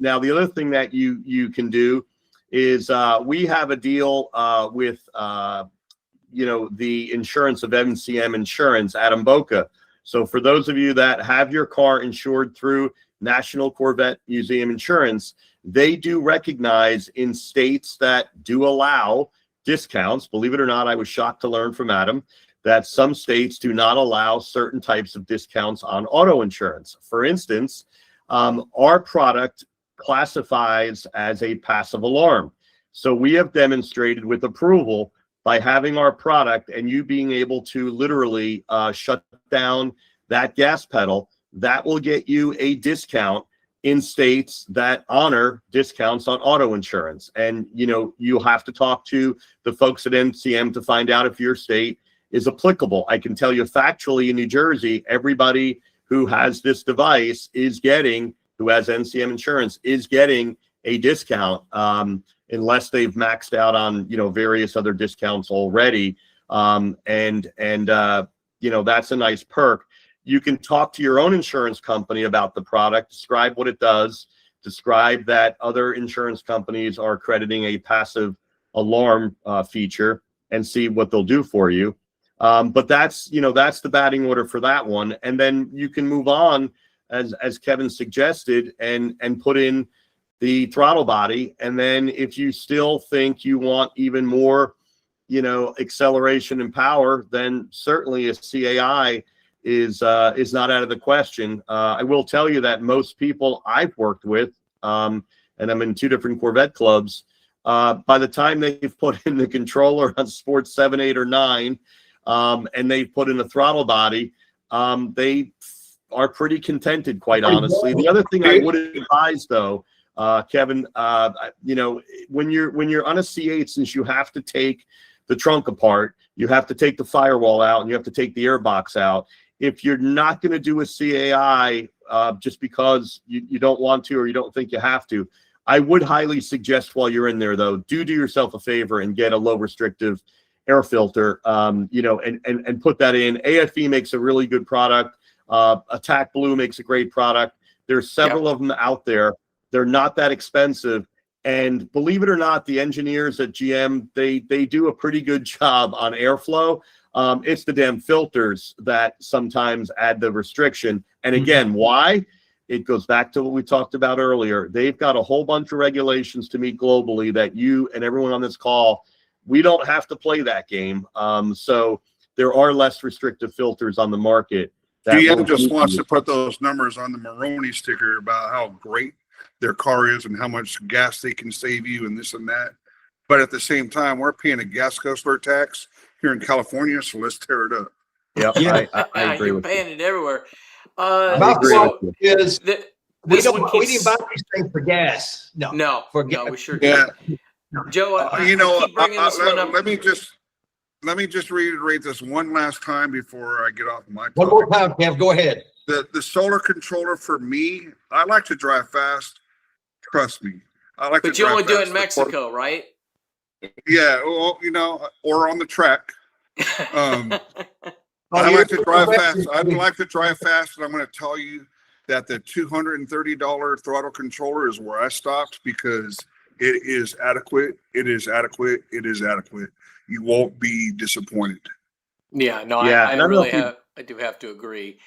Now, the other thing that you can do is we have a deal with, the insurance of MCM Insurance, Adam Boca. So for those of you that have your car insured through National Corvette Museum Insurance, they do recognize in states that do allow discounts. Believe it or not, I was shocked to learn from Adam that some states do not allow certain types of discounts on auto insurance. For instance, our product classifies as a passive alarm. So we have demonstrated with approval by having our product and you being able to literally shut down that gas pedal, that will get you a discount in states that honor discounts on auto insurance. And, you'll have to talk to the folks at NCM to find out if your state is applicable. I can tell you factually in New Jersey, everybody who has this device is getting, who has NCM insurance, is getting a discount, unless they've maxed out on, various other discounts already. That's a nice perk. You can talk to your own insurance company about the product, describe what it does, describe that other insurance companies are crediting a passive alarm feature, and see what they'll do for you. But that's the batting order for that one. And then you can move on, as Kevin suggested, and put in the throttle body. And then if you still think you want even more, acceleration and power, then certainly a CAI is not out of the question. I will tell you that most people I've worked with, and I'm in 2 different Corvette clubs, by the time they've put in the controller on Sports 7, 8, or 9, and they've put in the throttle body, they are pretty contented, quite honestly. The other thing I would advise, though, Kevin, when you're on a C8, since you have to take the trunk apart, you have to take the firewall out, and you have to take the airbox out. If you're not going to do a CAI just because you don't want to, or you don't think you have to, I would highly suggest while you're in there, though, do yourself a favor and get a low restrictive air filter, and put that in. AFE makes a really good product. Attack Blue makes a great product. There's several of them out there. They're not that expensive. And believe it or not, the engineers at GM, they do a pretty good job on airflow. It's the damn filters that sometimes add the restriction. And again, why? It goes back to what we talked about earlier. They've got a whole bunch of regulations to meet globally that you and everyone on this call, we don't have to play that game. So there are less restrictive filters on the market. GM just wants to put those numbers on the Maroney sticker about how great their car is and how much gas they can save you and this and that. But at the same time, we're paying a gas guzzler tax here in California, so let's tear it up. Yeah, I agree You're with paying it everywhere. My agree point with is, we this one didn't keeps. buy these things for gas. No, for no, gas. we sure Yeah. did. Joe, I keep bringing this one up. Let me just reiterate this one last time before I get off my topic. One more time, Kev, go ahead. The solar controller for me, I like to drive fast. Trust me. I like to But you drive only do it fast. in Mexico, right? Yeah, well, or on the track. I Oh, like to you're- drive fast. I'd like to drive fast, and I'm going to tell you that the $230 throttle controller is where I stopped because it is adequate. It is adequate. It is adequate. You won't be disappointed. Yeah, no, Yeah, I and I don't know really if you- have. I do have to agree.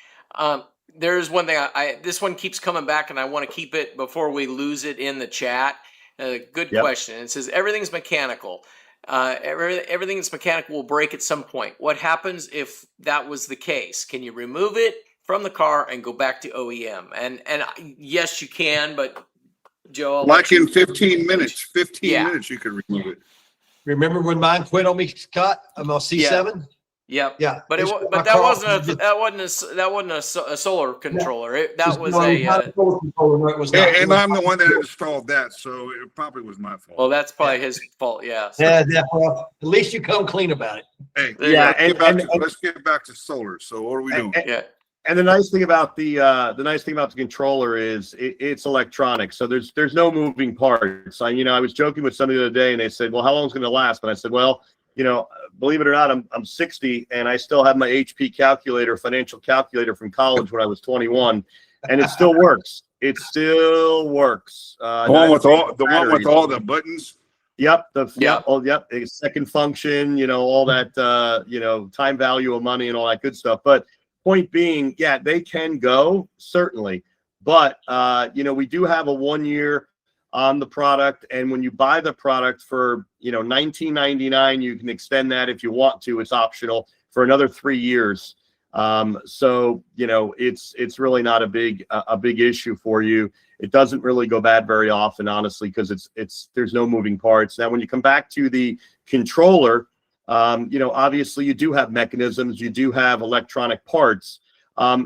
There's one thing. This one keeps coming back, and I want to keep it before we lose it in the chat. Good question. It says everything's mechanical. Everything that's mechanical will break at some point. What happens if that was the case? Can you remove it from the car and go back to OEM? And yes, you can. But Joe, I'll let Like in you- 15 minutes. 15 Yeah. minutes, you can remove it. Remember when mine quit on me, Scott? I'm on C7. Yep. Yeah. But It's- but my that car- wasn't a solar controller. That was No, a. not solar controller, no, it was not. And I'm the one that installed that, so it probably was my fault. Well, that's probably his fault. Yeah. So- Yeah, well, at least you come clean about it. Hey, There you go. let's get back to solar. So what are we doing? Yeah. And the nice thing about the controller is it's electronic, so there's no moving parts. I was joking with somebody the other day, and they said, "Well, how long is it going to last?" And I said, "Well, believe it or not, I'm 60, and I still have my HP calculator, financial calculator from college when I was 21, and it still works. It still works. The one with all the buttons. Yep. Yep. A second function. All that. Time value of money and all that good stuff, but. Point being, yeah, they can go, certainly. But, we do have a 1 year on the product. And when you buy the product for, $19.99, you can extend that if you want to. It's optional for another 3 years. So, it's really not a big issue for you. It doesn't really go bad very often, honestly, because there's no moving parts. Now, when you come back to the controller, obviously you do have mechanisms, you do have electronic parts.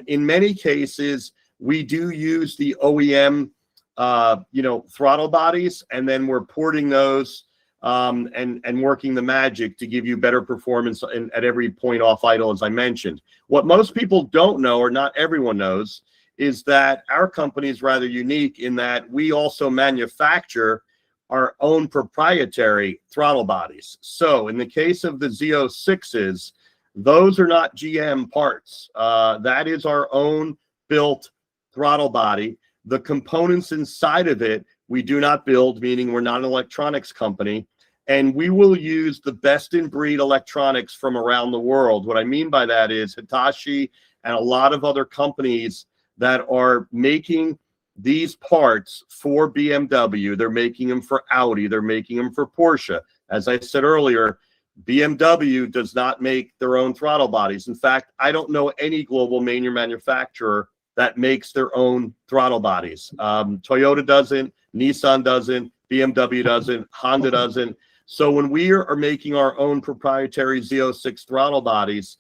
In many cases, we do use the OEM, throttle bodies, and then we're porting those and working the magic to give you better performance at every point off idle, as I mentioned. What most people don't know, or not everyone knows, is that our company is rather unique in that we also manufacture our own proprietary throttle bodies. So in the case of the Z06s, those are not GM parts. That is our own built throttle body. The components inside of it, we do not build, meaning we're not an electronics company. And we will use the best in breed electronics from around the world. What I mean by that is Hitachi and a lot of other companies that are making these parts for BMW. They're making them for Audi. They're making them for Porsche. As I said earlier, BMW does not make their own throttle bodies. In fact, I don't know any global major manufacturer that makes their own throttle bodies. Toyota doesn't, Nissan doesn't, BMW doesn't, Honda doesn't. So when we are making our own proprietary Z06 throttle bodies,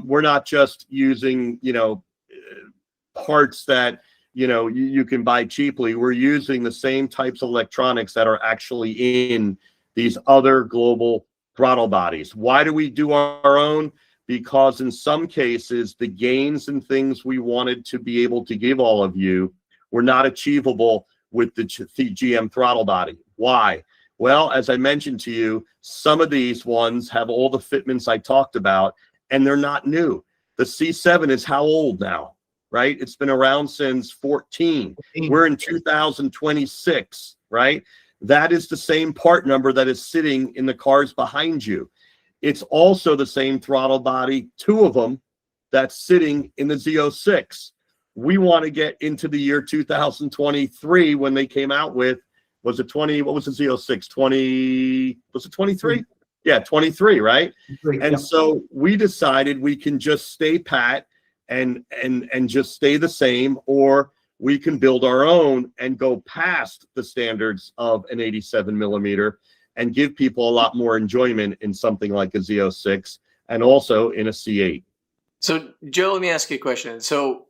we're not just using, parts that, you can buy cheaply. We're using the same types of electronics that are actually in these other global throttle bodies. Why do we do our own? Because in some cases, the gains and things we wanted to be able to give all of you were not achievable with the GM throttle body. Why? Well, as I mentioned to you, some of these ones have all the fitments I talked about, and they're not new. The C7 is how old now, right? It's been around since 14. We're in 2026, right? That is the same part number that is sitting in the cars behind you. It's also the same throttle body, two of them, that's sitting in the Z06. We want to get into the year 2023 when they came out with, was it 20, what was the Z06? 20, was it 23? Yeah, 23, right? And so we decided we can just stay pat and just stay the same, or we can build our own and go past the standards of an 87 millimeter and give people a lot more enjoyment in something like a Z06 and also in a C8. So Joe, let me ask you a question. So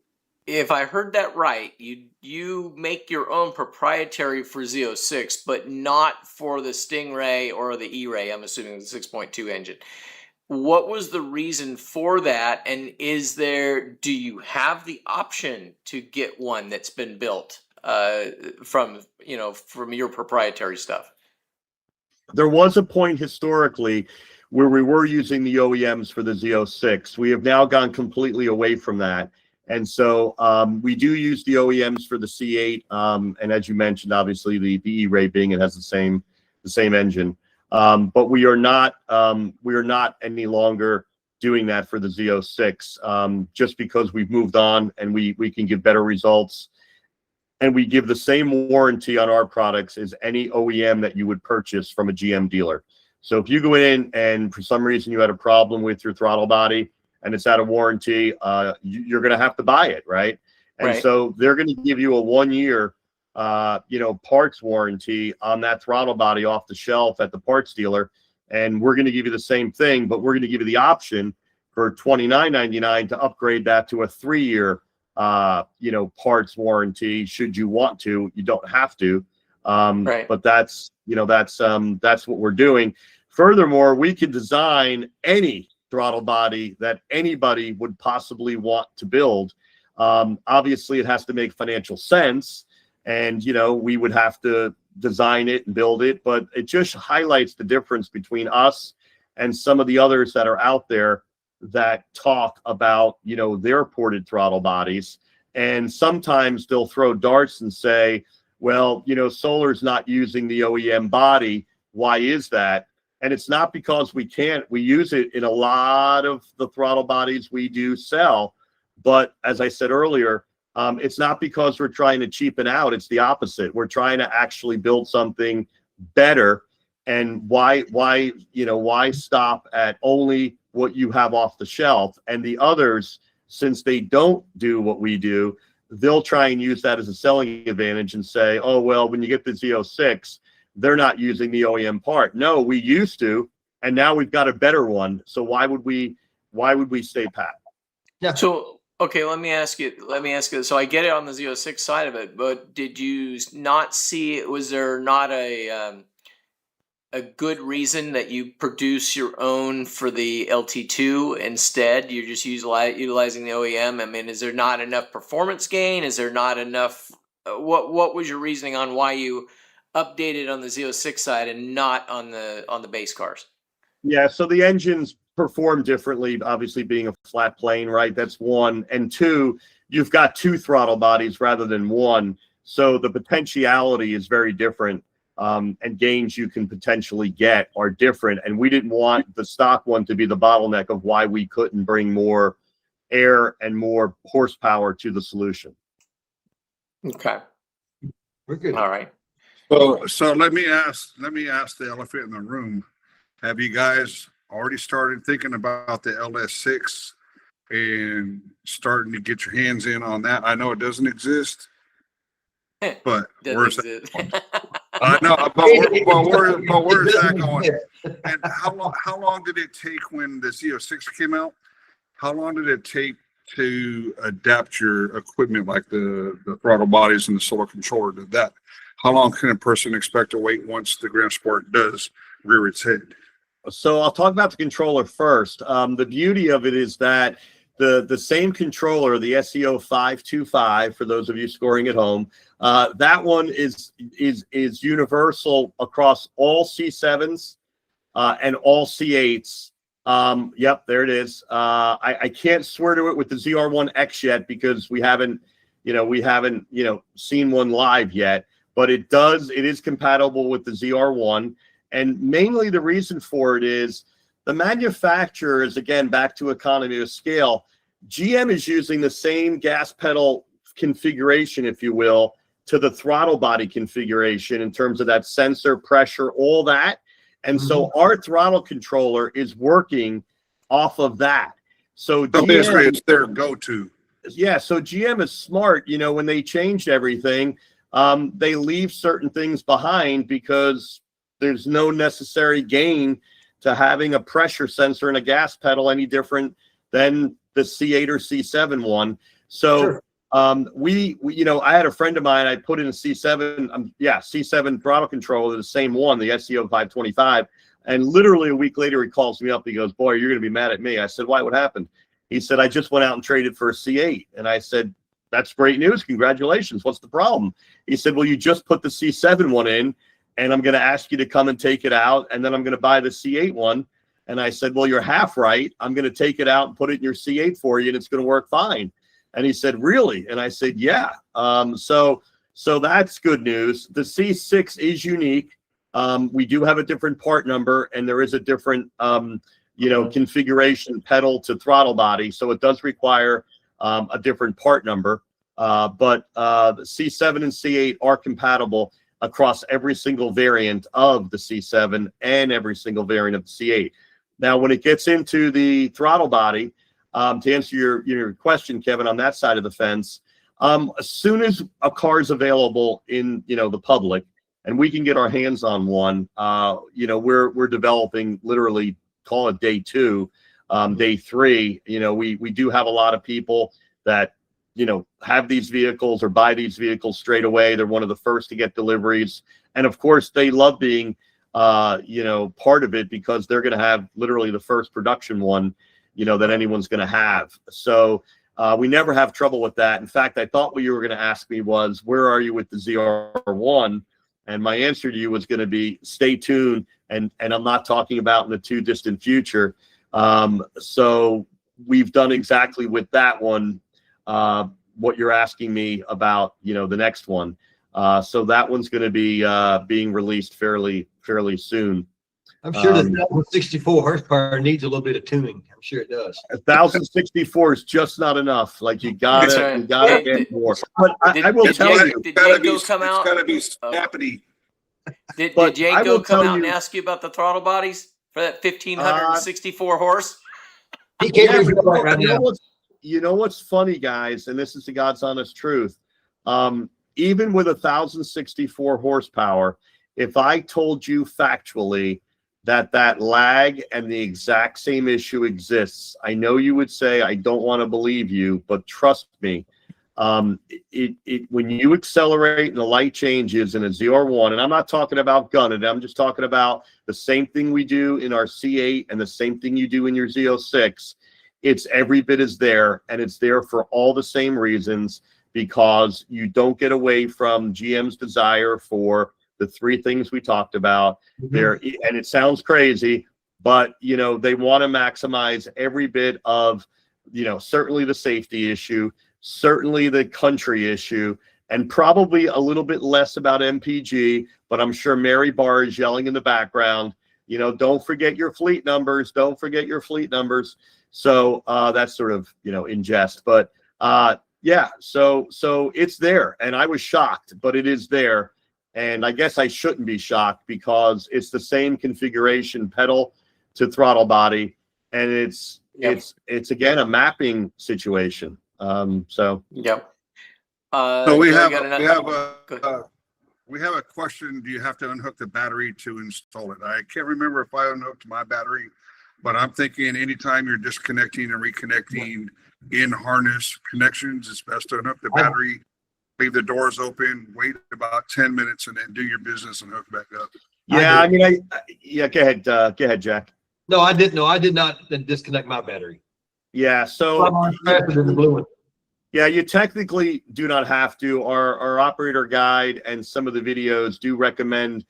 if I heard that right, you make your own proprietary for Z06, but not for the Stingray or the E-Ray, I'm assuming the 6.2 engine. What was the reason for that? And do you have the option to get one that's been built from your proprietary stuff? There was a point historically where we were using the OEMs for the Z06. We have now gone completely away from that. And so we do use the OEMs for the C8. And as you mentioned, obviously the E-Ray being it has the same engine. But we are not any longer doing that for the Z06 just because we've moved on and we can give better results. And we give the same warranty on our products as any OEM that you would purchase from a GM dealer. So if you go in and for some reason you had a problem with your throttle body and it's out of warranty, you're going to have to buy it, right? And so they're going to give you a 1 year, parts warranty on that throttle body off the shelf at the parts dealer. And we're going to give you the same thing, but we're going to give you the option for $29.99 to upgrade that to a 3-year parts warranty should you want to. You don't have to, but that's what we're doing. Furthermore, we can design any throttle body that anybody would possibly want to build. Obviously it has to make financial sense, and we would have to design it and build it, but it just highlights the difference between us and some of the others that are out there that talk about, their ported throttle bodies. And sometimes they'll throw darts and say, well, Solar's not using the OEM body. Why is that? And it's not because we can't. We use it in a lot of the throttle bodies we do sell. But as I said earlier, it's not because we're trying to cheapen out. It's the opposite. We're trying to actually build something better. And why stop at only what you have off the shelf? And the others, since they don't do what we do, they'll try and use that as a selling advantage and say, oh, well, when you get the Z06, they're not using the OEM part. No, we used to, and now we've got a better one. So why would we stay pat? Yeah. So, okay, let me ask you. So I get it on the Z06 side of it, but did you not see, was there not a a good reason that you produce your own for the LT2 instead? You're just utilizing the OEM. I mean, is there not enough performance gain? Is there not enough? What was your reasoning on why you updated on the Z06 side and not on the base cars? Yeah, so the engines perform differently, obviously being a flat plane, right? That's one. And two, you've got two throttle bodies rather than one. So the potentiality is very different. And gains you can potentially get are different. And we didn't want the stock one to be the bottleneck of why we couldn't bring more air and more horsepower to the solution. Okay. We're good. All right. So let me ask the elephant in the room. Have you guys already started thinking about the LS6 and starting to get your hands in on that? I know it doesn't exist, but where's that? I know, but where's that going? And how long did it take when the Z06 came out? How long did it take to adapt your equipment, like the throttle bodies and the solar controller to that? How long can a person expect to wait once the Grand Sport does rear its head? So I'll talk about the controller first. The beauty of it is that the same controller, the SEO 525, for those of you scoring at home, that one is universal across all C7s and all C8s. Yep, there it is. I can't swear to it with the ZR1X yet because we haven't seen one live yet, but it is compatible with the ZR1. And mainly the reason for it is the manufacturer is, again, back to economy of scale. GM is using the same gas pedal configuration, if you will, to the throttle body configuration in terms of that sensor, pressure, all that. And so our throttle controller is working off of that. So basically it's their go-to. Yeah, so GM is smart. When they changed everything, they leave certain things behind because there's no necessary gain to having a pressure sensor and a gas pedal any different than the C8 or C7 one. So Sure. I had a friend of mine, I put in a C7 throttle controller, the same one, the SEO 525. And literally a week later, he calls me up. He goes, "Boy, you're going to be mad at me." I said, "Why? What happened?" He said, "I just went out and traded for a C8. And I said, "That's great news. Congratulations. What's the problem?" He said, "Well, you just put the C7 one in, and I'm going to ask you to come and take it out, and then I'm going to buy the C8 one." And I said, "Well, you're half right. I'm going to take it out and put it in your C8 for you, and it's going to work fine." And he said, "Really?" And I said, "Yeah." So that's good news. The C6 is unique. We do have a different part number, and there is a different, configuration pedal to throttle body. So it does require a different part number. But the C7 and C8 are compatible across every single variant of the C7 and every single variant of the C8. Now, when it gets into the throttle body, to answer your question, Kevin, on that side of the fence, as soon as a car is available in the public and we can get our hands on one, we're developing, literally call it day 2, day 3. We do have a lot of people that have these vehicles or buy these vehicles straight away. They're one of the first to get deliveries, and of course they love being part of it because they're going to have literally the first production one that anyone's going to have. So we never have trouble with that. In fact, I thought what you were going to ask me was, where are you with the ZR1? And my answer to you was going to be, stay tuned. And I'm not talking about in the too distant future. So we've done exactly with that one what you're asking me about, the next one. So that one's going to be being released fairly soon. I'm sure the 1,064 horsepower needs a little bit of tuning. I'm sure it does. 1,064 is just not got to get more. But I will tell you, did Django come out? It's got to be snappity. Did Django come out and ask you about the throttle bodies for that 1,564 horse? He can't review it right now. You know what's funny, guys, and this is the God's honest truth. Even with 1,064 horsepower, if I told you factually that lag and the exact same issue exists, I know you would say, I don't want to believe you, but trust me, When you accelerate and the light changes in a ZR1, and I'm not talking about gunning, I'm just talking about the same thing we do in our C8 and the same thing you do in your Z06. It's every bit as there, and it's there for all the same reasons, because you don't get away from GM's desire for the three things we talked about there. And it sounds crazy, but you know, they want to maximize every bit of, you know, certainly the safety issue, certainly the country issue, and probably a little bit less about MPG. But I'm sure Mary Barr is yelling in the background, you know, don't forget your fleet numbers, don't forget your fleet numbers. So that's sort of, you know, in jest, but yeah, so it's there, and I was shocked, but it is there. And I guess I shouldn't be shocked, because it's the same configuration, pedal to throttle body, and it's again a mapping situation. So yep. So we have a question. Do you have to unhook the battery to install it? I can't remember if I unhooked my battery, but I'm thinking anytime you're disconnecting and reconnecting in harness connections, it's best to unhook the battery, leave the doors open, wait about 10 minutes, and then do your business and hook back up. yeah, I mean, yeah, go ahead, Jack. No, I didn't. No, I did not disconnect my battery. Yeah, so Faster than the blue one. yeah, you technically do not have to. Our operator guide and some of the videos do recommend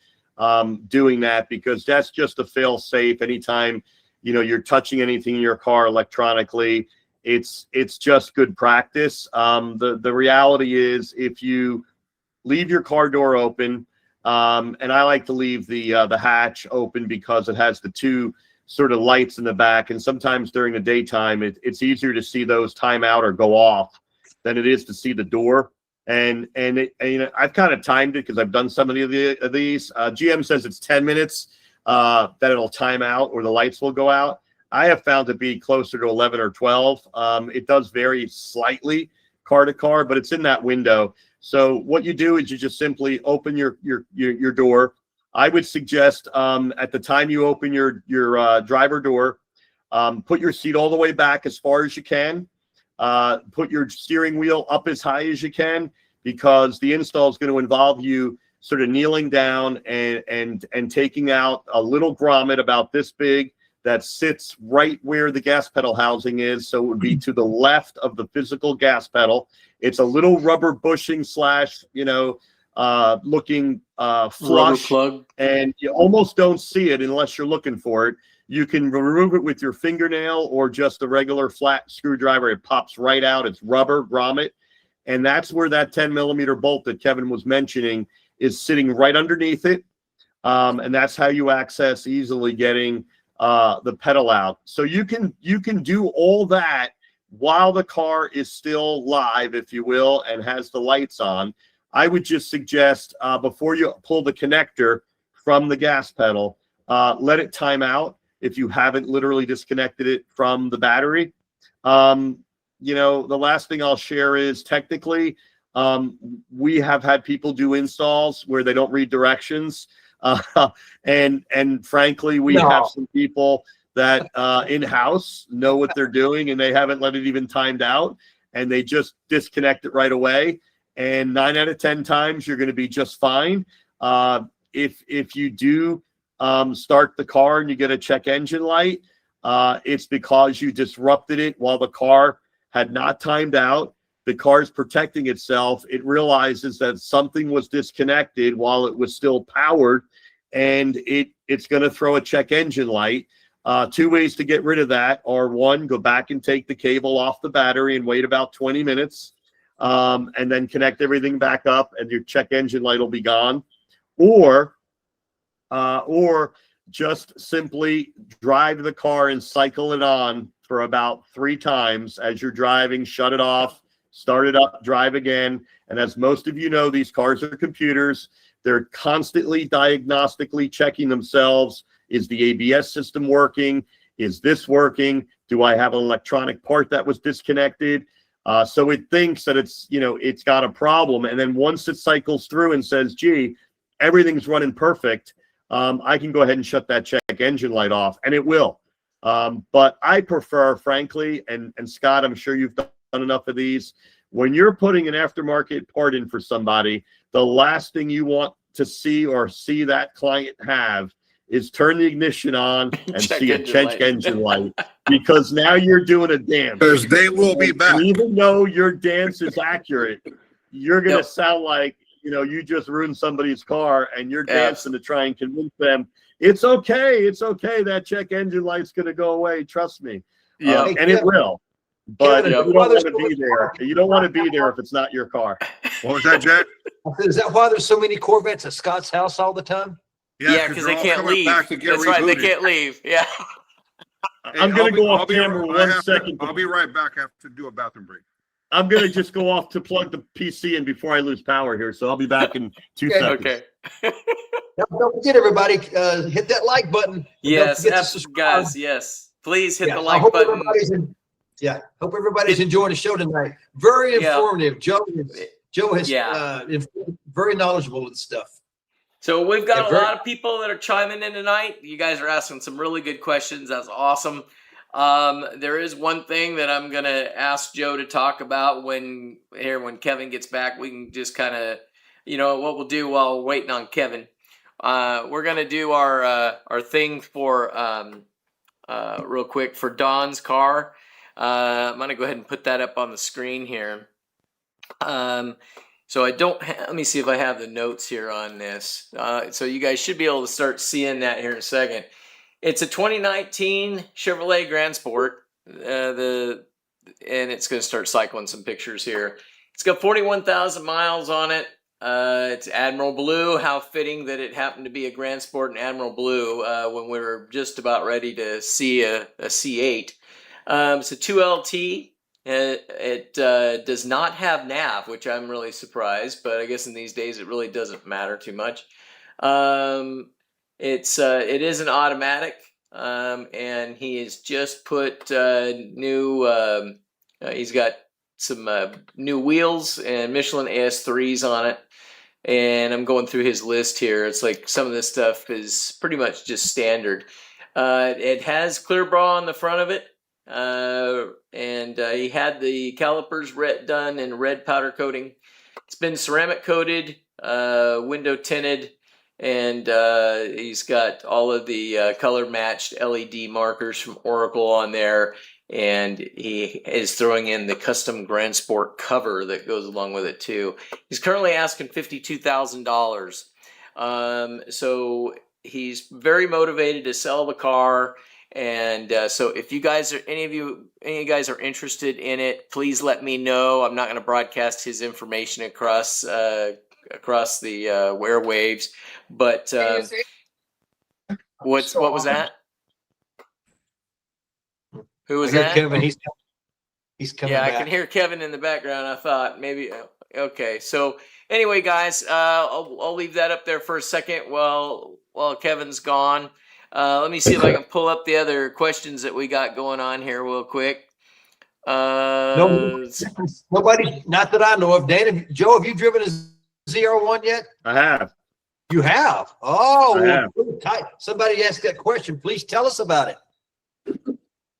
doing that, because that's just a fail safe. Anytime, you know, you're touching anything in your car electronically, it's just good practice. The reality is, if you leave your car door open, and I like to leave the hatch open, because it has the two sort of lights in the back, and sometimes during the daytime it's easier to see those time out or go off than it is to see the door. And you know, I've kind of timed it, because I've done some of these. GM says it's 10 minutes that it'll time out, or the lights will go out. I have found to be closer to 11 or 12. It does vary slightly car to car, but it's in that window. So what you do is you just simply open your door. I would suggest at the time you open your driver door, put your seat all the way back as far as you can. Put your steering wheel up as high as you can, because the install is going to involve you sort of kneeling down and taking out a little grommet about this big that sits right where the gas pedal housing is. So it would be to the left of the physical gas pedal. It's a little rubber bushing / you know, looking flush, and you almost don't see it unless you're looking for it. You can remove it with your fingernail or just a regular flat screwdriver. It pops right out. It's rubber grommet, and that's where that 10mm bolt that Kevin was mentioning is sitting right underneath it, and that's how you access easily getting the pedal out. So you can do all that while the car is still live, if you will, and has the lights on. I would just suggest before you pull the connector from the gas pedal, let it time out if you haven't literally disconnected it from the battery. You know, the last thing I'll share is, technically, we have had people do installs where they don't read directions. And frankly, we have some people that in-house know what they're doing, and they haven't let it even timed out, and they just disconnect it right away. And 9 out of 10 times you're going to be just fine. If you do start the car and you get a check engine light, it's because you disrupted it while the car had not timed out. The car's protecting itself. It realizes that something was disconnected while it was still powered, and it's going to throw a check engine light. Two ways to get rid of that are: one, go back and take the cable off the battery and wait about 20 minutes, and then connect everything back up, and your check engine light will be gone. Or just simply drive the car and cycle it on for about 3 times as you're driving. Shut it off, start it up, drive again. And as most of you know, these cars are computers. They're constantly diagnostically checking themselves. Is the ABS system working? Is this working? Do I have an electronic part that was disconnected? So it thinks that it's got a problem. And then once it cycles through and says, gee, everything's running perfect, I can go ahead and shut that check engine light off, and it will. But I prefer, frankly, and Scott, I'm sure you've done enough of these, when you're putting an aftermarket part in for somebody, the last thing you want to see or see that client have is turn the ignition on and see a check engine light, because now you're doing a dance. Because they will be back. And even though your dance is accurate, you're going to sound like, you know, you just ruined somebody's car, and you're dancing to try and convince them it's okay. It's okay. That check engine light's going to go away. Trust me. Yeah. And it will. But Kevin, you don't want to be there. You don't want to be there if it's not your car. What was that, Jack? Is that why there's so many Corvettes at Scott's house all the time? Yeah, because they can't leave. That's right. They can't leave. Yeah. Hey, I'm going to go off camera 1 second. I'll be right back. I have to do a bathroom break. I'm going to just go off to plug the PC in before I lose power here. So I'll be back in 2 seconds. Okay. Don't forget, everybody, hit that like button. Yes, guys. Yes, please hit the like hope button. Hope everybody's enjoying the show tonight. Very informative. Joe has very knowledgeable of the stuff. So we've got a lot of people that are chiming in tonight. You guys are asking some really good questions. That's awesome. There is one thing that I'm going to ask Joe to talk about when Kevin gets back. We can just kind of, you know, what we'll do while we're waiting on Kevin. We're going to do our thing for real quick for Don's car. I'm going to go ahead and put that up on the screen here. So I don't let me see if I have the notes here on this. So you guys should be able to start seeing that here in a second. It's a 2019 Chevrolet Grand Sport. And it's going to start cycling some pictures here. It's got 41,000 miles on it. It's Admiral Blue. How fitting that it happened to be a Grand Sport in Admiral Blue when we were just about ready to see a C8. It's a 2LT. It does not have nav, which I'm really surprised, but I guess in these days it really doesn't matter too much. It is an automatic, and he has just put he's got some new wheels and Michelin AS3s on it. And I'm going through his list here. It's like some of this stuff is pretty much just standard. It has clear bra on the front of it. And he had the calipers done in red powder coating. It's been ceramic coated, window tinted, and he's got all of the color matched LED markers from Oracle on there. And he is throwing in the custom Grand Sport cover that goes along with it too. He's currently asking $52,000. So he's very motivated to sell the car. And so if you guys are, any of you guys are interested in it, please let me know. I'm not going to broadcast his information across the airwaves. But what was that? Who was that? Kevin, he's coming back. I can hear Kevin in the background. I thought maybe, okay. So anyway, guys, I'll leave that up there for a second while Kevin's gone. Let me see if I can pull up the other questions that we got going on here real quick. Nobody, not that I know of. Dan, Joe, have you driven a ZR1 yet? I have. You have? Oh, I have. Somebody asked that question. Please tell us about it.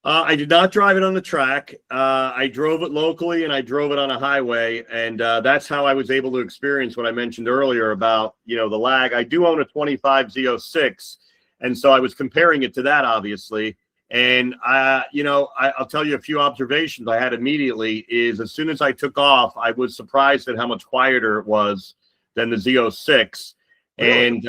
I did not drive it on the track. I drove it locally and I drove it on a highway. And that's how I was able to experience what I mentioned earlier about, you know, the lag. I do own a 25 Z06. And so I was comparing it to that, obviously. And, I'll tell you a few observations I had immediately is as soon as I took off, I was surprised at how much quieter it was than the Z06. And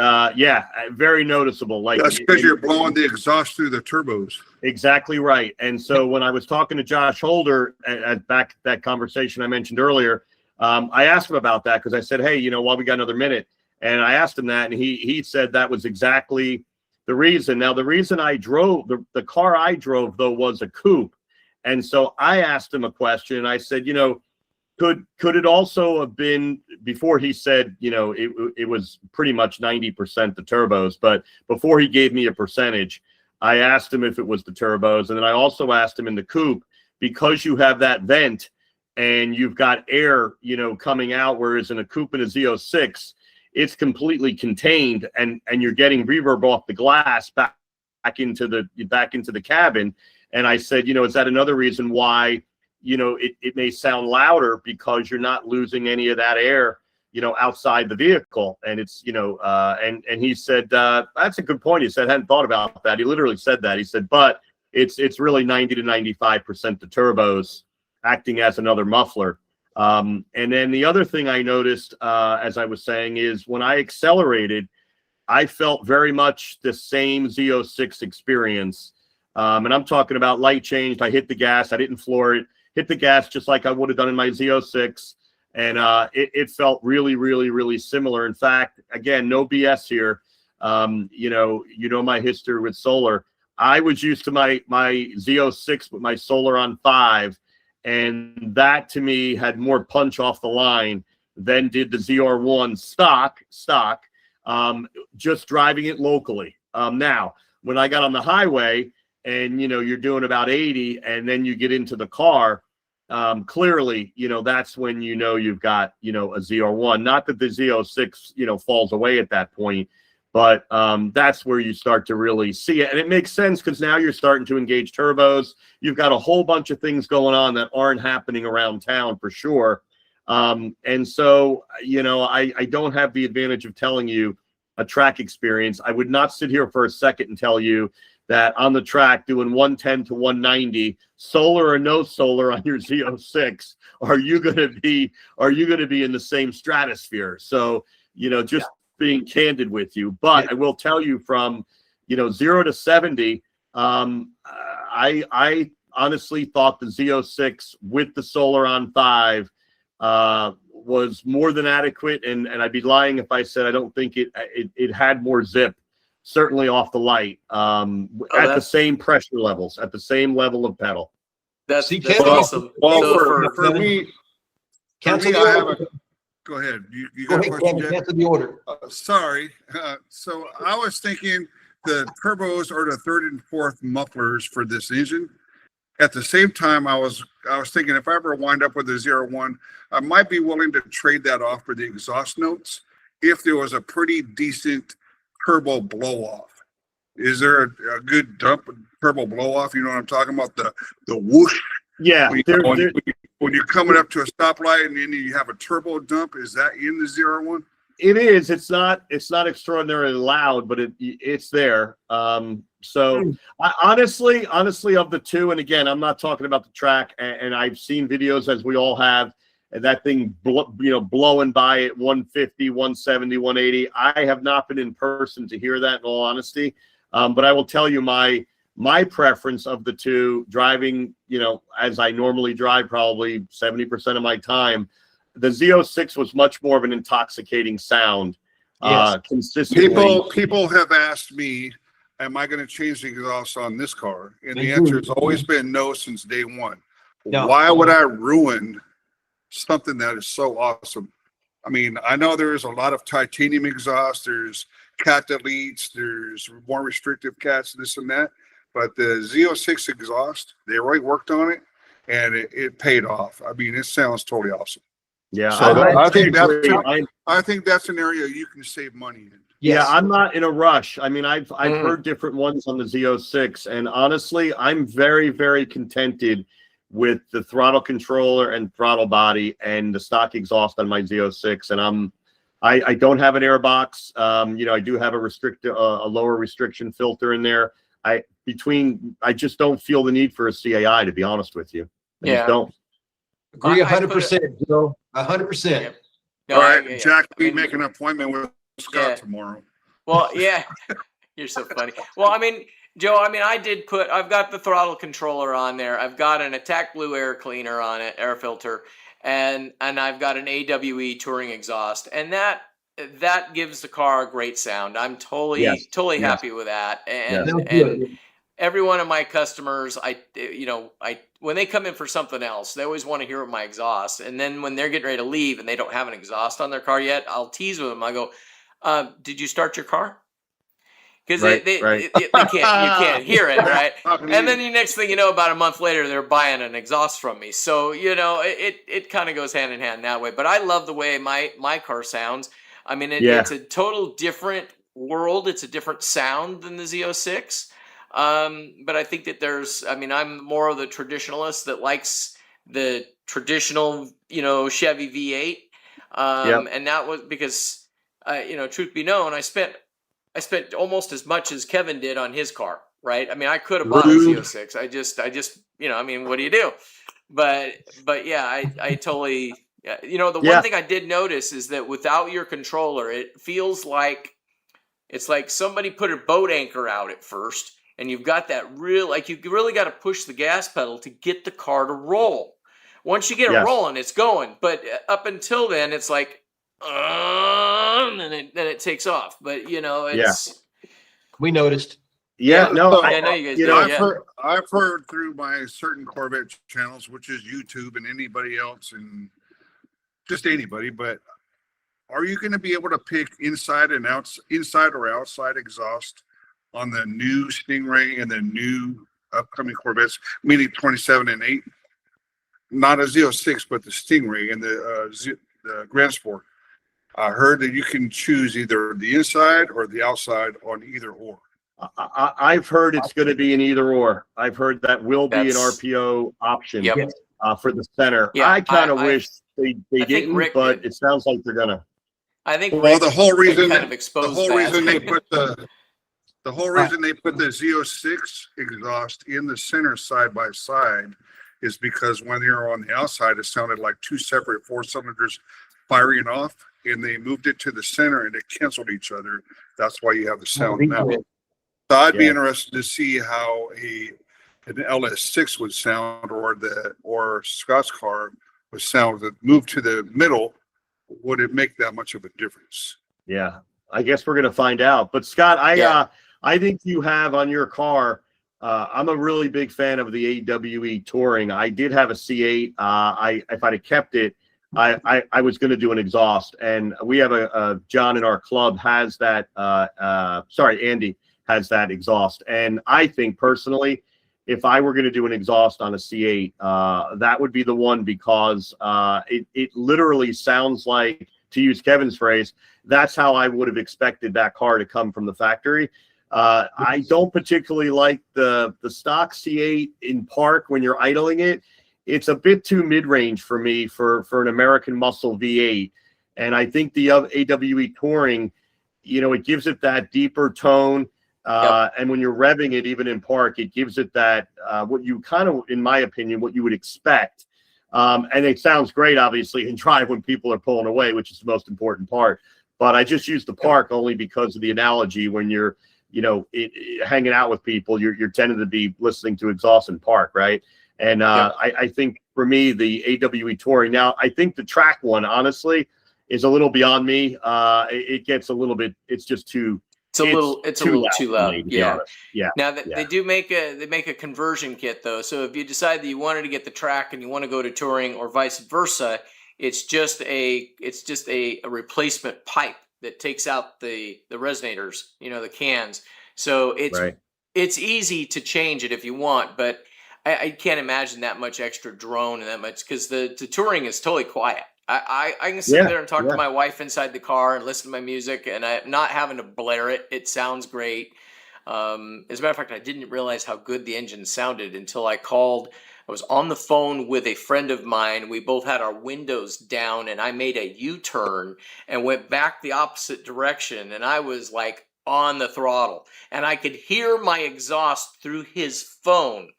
very noticeable. Like that's because you're blowing the exhaust through the turbos. Exactly right. And so when I was talking to Josh Holder at back that conversation I mentioned earlier, I asked him about that because I said, hey, while we got another minute, and I asked him that, and he said that was exactly the reason. Now the reason I drove the car I drove though was a coupe, and so I asked him a question. And I said, could it also have been, before he said, it was pretty much 90% the turbos, but before he gave me a percentage, I asked him if it was the turbos. And then I also asked him in the coupe, because you have that vent and you've got air, coming out, whereas in a coupe and a Z06, it's completely contained and you're getting reverb off the glass back into the cabin. And I said, is that another reason why it may sound louder because you're not losing any of that air, outside the vehicle. And it's, and he said, that's a good point. He said, I hadn't thought about that. He literally said that. He said, but it's really 90 to 95% the turbos acting as another muffler. And then the other thing I noticed, as I was saying, is when I accelerated, I felt very much the same Z06 experience. And I'm talking about light changed. I hit the gas. I didn't floor it. Hit the gas just like I would have done in my Z06. And it felt really, really, really similar. In fact, again, no BS here. My history with solar. I was used to my Z06 with my solar on 5. And that to me had more punch off the line than did the ZR1 stock, just driving it locally. Now, when I got on the highway and, you're doing about 80 and then you get into the car, clearly, that's when, you've got, a ZR1, not that the Z06, falls away at that point, but that's where you start to really see it. And it makes sense because now you're starting to engage turbos. You've got a whole bunch of things going on that aren't happening around town for sure. And so, I don't have the advantage of telling you a track experience. I would not sit here for a second and tell you that on the track doing 110 to 190, solar or no solar on your Z06, are you going to be in the same stratosphere? So, just being candid with you, but I will tell you from, 0 to 70, I honestly thought the Z06 with the solar on 5 was more than adequate, and I'd be lying if I said I don't think it had more zip, certainly off the light, at the same pressure levels, at the same level of pedal. That's awesome. Well, So for me, Cancel I have the go ahead. You Go got a ahead, question, Kevin, Jack? cancel the order. Sorry. So I was thinking the turbos are the third and fourth mufflers for this engine. At the same time, I was thinking if I ever wind up with a 01, I might be willing to trade that off for the exhaust notes if there was a pretty decent turbo blow off. Is there a good dump turbo blow off? You know what I'm talking about? The whoosh. Yeah. When you're coming up to a stoplight and then you have a turbo dump, is that in the 01? It is. It's not extraordinarily loud, but it's there. So I, honestly, of the two, and again, I'm not talking about the track, and I've seen videos, as we all have, and that thing, blowing by at 150, 170, 180. I have not been in person to hear that, in all honesty. But I will tell you my preference of the two, driving, as I normally drive, probably 70% of my time, the Z06 was much more of an intoxicating sound. Yes. Consistently. People have asked me, am I going to change the exhaust on this car? And the Mhm. answer has always been no since day one. No. Why would I ruin something that is so awesome? I mean, I know there's a lot of titanium exhaust, there's cat deletes, there's more restrictive cats, this and that. But the Z06 exhaust, they really worked on it, and it paid off. I mean, it sounds totally awesome. Yeah, So I think that's an area you can save money in. Yeah, Yes. I'm not in a rush. I mean, I've heard different ones on the Z06, and honestly, I'm very, very contented with the throttle controller and throttle body and the stock exhaust on my Z06. And I don't have an air box. I do have a lower restriction filter in there. I just don't feel the need for a CAI, to be honest with you. I just don't. Agree I 100%, Joe. 100%. No, All right, yeah. Jack, I mean, make an appointment with Scott Yeah. tomorrow. Well, yeah, you're so funny. Well, I mean, Joe, I've got the throttle controller on there. I've got an Attack Blue air cleaner on it, air filter, and I've got an AWE touring exhaust, and that gives the car a great sound. I'm totally happy with that. And every one of my customers, when they come in for something else, they always want to hear my exhaust. And then when they're getting ready to leave and they don't have an exhaust on their car yet, I'll tease with them. I go, did you start your car? Because they can't hear it, right? And then the next thing you know, about a month later, they're buying an exhaust from me. So, it kind of goes hand in hand that way. But I love the way my car sounds. I mean, it's a total different world. It's a different sound than the Z06. But I think that I'm more of the traditionalist that likes the traditional, Chevy V8. And that was because, truth be known, I spent almost as much as Kevin did on his car, right? I mean, I could have bought a Z06. I just, what do you do? But yeah, I totally, the one thing I did notice is that without your controller, it feels like it's like somebody put a boat anchor out at first, and you've got that you really got to push the gas pedal to get the car to roll. Once you get it rolling, it's going. But up until then, it's like, and then it takes off. But it's we noticed. Yeah, no, I know you guys do. I've heard through my certain Corvette channels, which is YouTube and anybody else, and just anybody. But are you going to be able to pick inside or outside exhaust on the new Stingray and the new upcoming Corvettes, meaning 27 and 8? Not a Z06, but the Stingray and the Grand Sport. I heard that you can choose either the inside or the outside on either or. I've heard it's going to be an either or. I've heard that will be an RPO option for the center. Yeah, I kind of wish they didn't, but it sounds like they're gonna. I think. Well, the whole reason kind of exposed they put the Z06 exhaust in the center side by side is because when you're on the outside, it sounded like two separate 4 cylinders firing off, and they moved it to the center and it canceled each other. That's why you have the sound now. So I'd be interested to see how an LS6 would sound, or Scott's car would sound that moved to the middle. Would it make that much of a difference? Yeah, I guess we're gonna find out. But Scott, I think you have on your car. I'm a really big fan of the AWE Touring. I did have a C8. If I'd have kept it, I was going to do an exhaust, and we have a John in our club has that. Andy has that exhaust, and I think personally, if I were going to do an exhaust on a C8, that would be the one, because it literally sounds like, to use Kevin's phrase, that's how I would have expected that car to come from the factory. I don't particularly like the stock C8 in park when you're idling it. It's a bit too mid-range for me for an American Muscle V8. And I think the AWE Touring, it gives it that deeper tone. And when you're revving it, even in park, it gives it that, what you kind of, in my opinion, what you would expect. And it sounds great, obviously, in drive when people are pulling away, which is the most important part. But I just use the park only because of the analogy. When you're, hanging out with people, you're tending to be listening to exhaust in park, right? And I think for me, the AWE Touring, now I think the track one, honestly, is a little beyond me. It gets a little bit, it's just too, it's a little too loud. Yeah. Now they do make a conversion kit though. So if you decide that you wanted to get the track and you want to go to touring or vice versa, it's just a replacement pipe that takes out the resonators, the cans. So it's easy to change it if you want, but I can't imagine that much extra drone and that much, because the touring is totally quiet. I can sit there and talk to my wife inside the car and listen to my music, and I'm not having to blare it. It sounds great. As a matter of fact, I didn't realize how good the engine sounded until I was on the phone with a friend of mine. We both had our windows down, and I made a U-turn and went back the opposite direction, and I was like on the throttle, and I could hear my exhaust through his phone,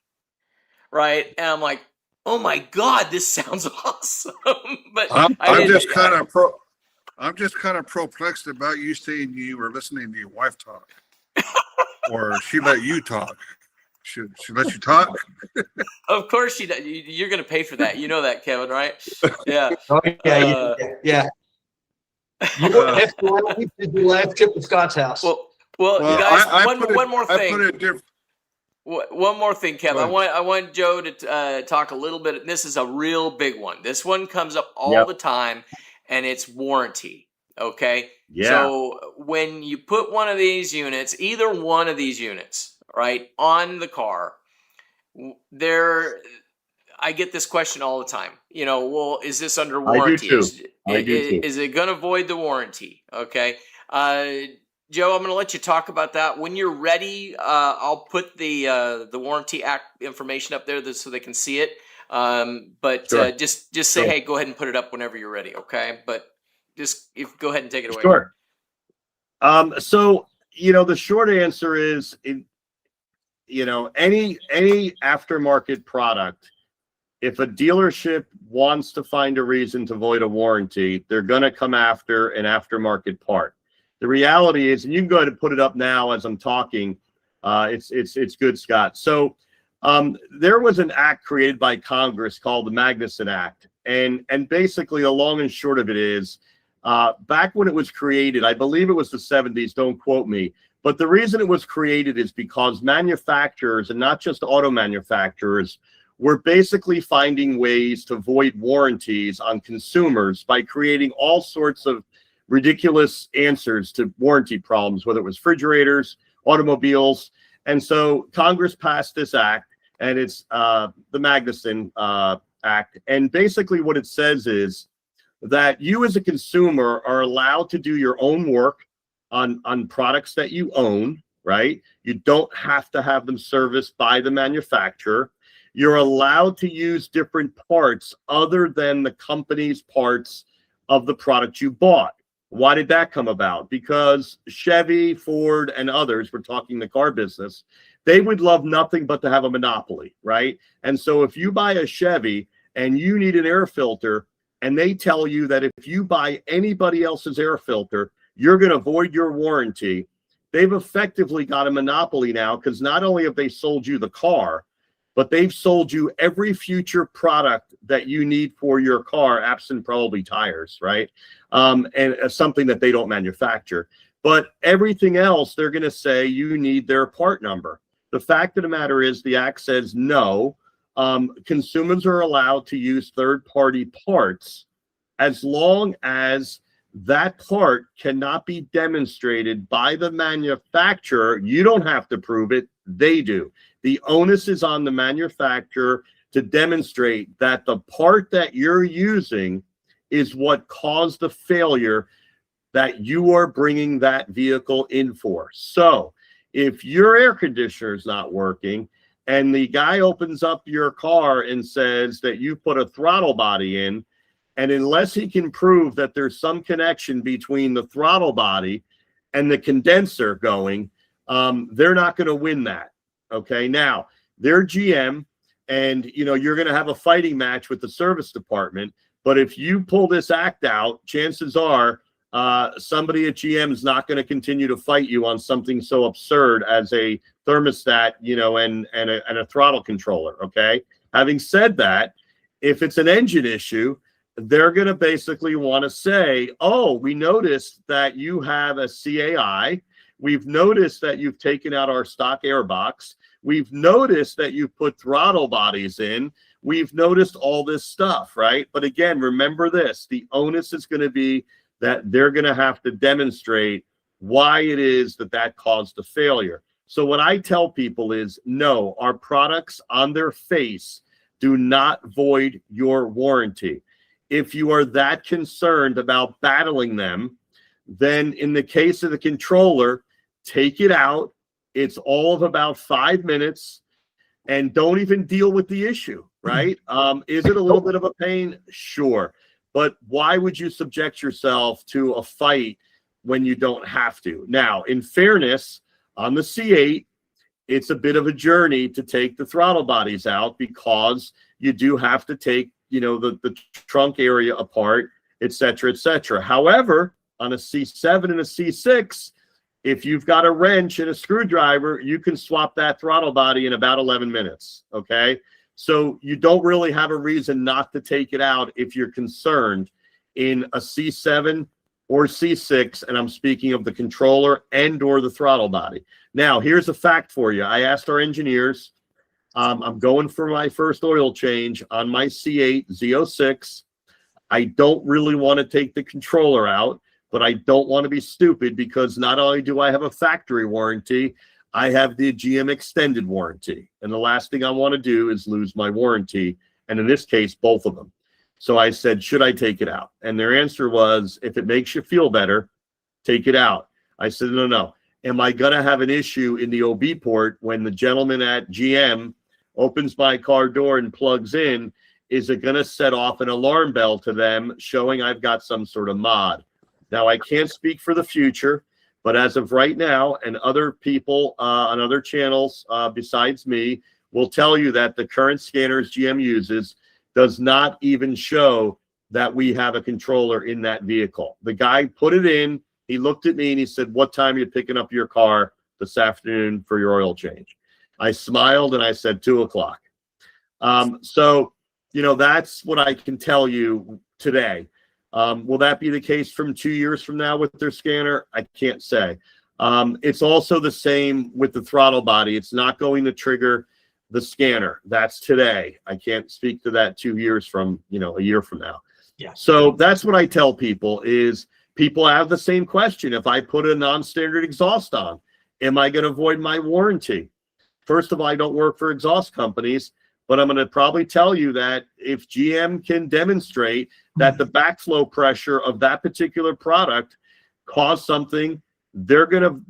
right? And I'm like, oh my God, this sounds awesome. But I'm just kind of perplexed about you saying you were listening to your wife talk, or she let you talk. She let you talk? Of course she does. You're going to pay for that. You know that, Kevin, right? Yeah. Yeah. That's why we did the last trip to Scott's house. Well, you guys, one more thing. One more thing, Kevin. I want Joe to talk a little bit. This is a real big one. This one comes up all the time, and it's warranty. Okay. Yeah. So when you put one of these units, either one of these units, right, on the car, I get this question all the time. Well, is this under warranty? I do too. Is it going to void the warranty? Okay. Joe, I'm going to let you talk about that. When you're ready, I'll put the Warranty Act information up there so they can see it. But Sure. just say, Sure. hey, go ahead and put it up whenever you're ready, okay? But just go ahead and take it away. Sure. So, the short answer is, any aftermarket product, if a dealership wants to find a reason to void a warranty, they're going to come after an aftermarket part. The reality is, and you can go ahead and put it up now as I'm talking. It's good, Scott. So there was an act created by Congress called the Magnuson Act, and basically the long and short of it is, back when it was created, I believe it was the 70s. Don't quote me. But the reason it was created is because manufacturers, and not just auto manufacturers, were basically finding ways to void warranties on consumers by creating all sorts of ridiculous answers to warranty problems, whether it was refrigerators, automobiles. And so Congress passed this act, and it's the Magnuson Act. And basically what it says is that you as a consumer are allowed to do your own work on products that you own, right? You don't have to have them serviced by the manufacturer. You're allowed to use different parts other than the company's parts of the product you bought. Why did that come about? Because Chevy, Ford, and others, we're talking the car business, they would love nothing but to have a monopoly, right? And so if you buy a Chevy and you need an air filter, and they tell you that if you buy anybody else's air filter, you're going to void your warranty, they've effectively got a monopoly now, because not only have they sold you the car, but they've sold you every future product that you need for your car, absent probably tires, right? And something that they don't manufacture. But everything else, they're going to say you need their part number. The fact of the matter is, the act says no. Consumers are allowed to use third-party parts as long as that part cannot be demonstrated by the manufacturer. You don't have to prove it, they do. The onus is on the manufacturer to demonstrate that the part that you're using is what caused the failure that you are bringing that vehicle in for. So if your air conditioner is not working and the guy opens up your car and says that you put a throttle body in, and unless he can prove that there's some connection between the throttle body and the condenser going, they're not going to win that. Okay, now they're GM, and you're going to have a fighting match with the service department. But if you pull this act out, chances are somebody at GM is not going to continue to fight you on something so absurd as a thermostat, and a throttle controller. Okay. Having said that, if it's an engine issue, they're going to basically want to say, oh, we noticed that you have a CAI. We've noticed that you've taken out our stock airbox. We've noticed that you've put throttle bodies in. We've noticed all this stuff, right? But again, remember this, the onus is going to be that they're going to have to demonstrate why it is that caused the failure. So what I tell people is, no, our products on their face do not void your warranty. If you are that concerned about battling them, then in the case of the controller, take it out. It's all of about 5 minutes, and don't even deal with the issue, right? Is it a little bit of a pain? Sure. But why would you subject yourself to a fight when you don't have to? Now, in fairness, on the C8, it's a bit of a journey to take the throttle bodies out, because you do have to take the trunk area apart, et cetera, et cetera. However, on a C7 and a C6, if you've got a wrench and a screwdriver, you can swap that throttle body in about 11 minutes, okay? So you don't really have a reason not to take it out if you're concerned in a C7 or C6, and I'm speaking of the controller and or the throttle body. Now, here's a fact for you. I asked our engineers, I'm going for my first oil change on my C8 Z06. I don't really want to take the controller out, but I don't want to be stupid, because not only do I have a factory warranty, I have the GM extended warranty. And the last thing I want to do is lose my warranty. And in this case, both of them. So I said, should I take it out? And their answer was, if it makes you feel better, take it out. I said, no. Am I going to have an issue in the OB port when the gentleman at GM opens my car door and plugs in, is it going to set off an alarm bell to them showing I've got some sort of mod? Now, I can't speak for the future, but as of right now, and other people on other channels besides me will tell you that the current scanners GM uses does not even show that we have a controller in that vehicle. The guy put it in, he looked at me and he said, "What time are you picking up your car this afternoon for your oil change?" I smiled and I said 2 o'clock. So, you know, that's what I can tell you today. Will that be the case from 2 years from now with their scanner? I can't say. It's also the same with the throttle body. It's not going to trigger the scanner. That's today. I can't speak to that 2 years from, you know, a year from now. Yeah. So that's what I tell people is people have the same question. If I put a non-standard exhaust on, am I going to avoid my warranty? First of all, I don't work for exhaust companies, but I'm going to probably tell you that if GM can demonstrate that the backflow pressure of that particular product caused something, they're gonna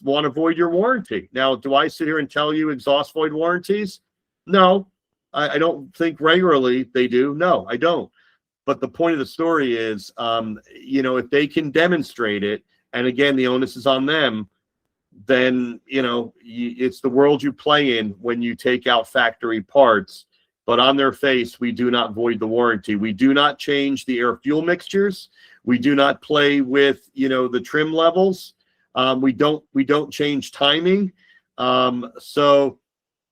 want to avoid your warranty. Now, do I sit here and tell you exhaust void warranties? No, I don't think regularly they do. No, I don't. But the point of the story is, you know, if they can demonstrate it, and again, the onus is on them, then, you know, it's the world you play in when you take out factory parts. But on their face, we do not void the warranty. We do not change the air fuel mixtures. We do not play with, you know, the trim levels. We don't change timing. So,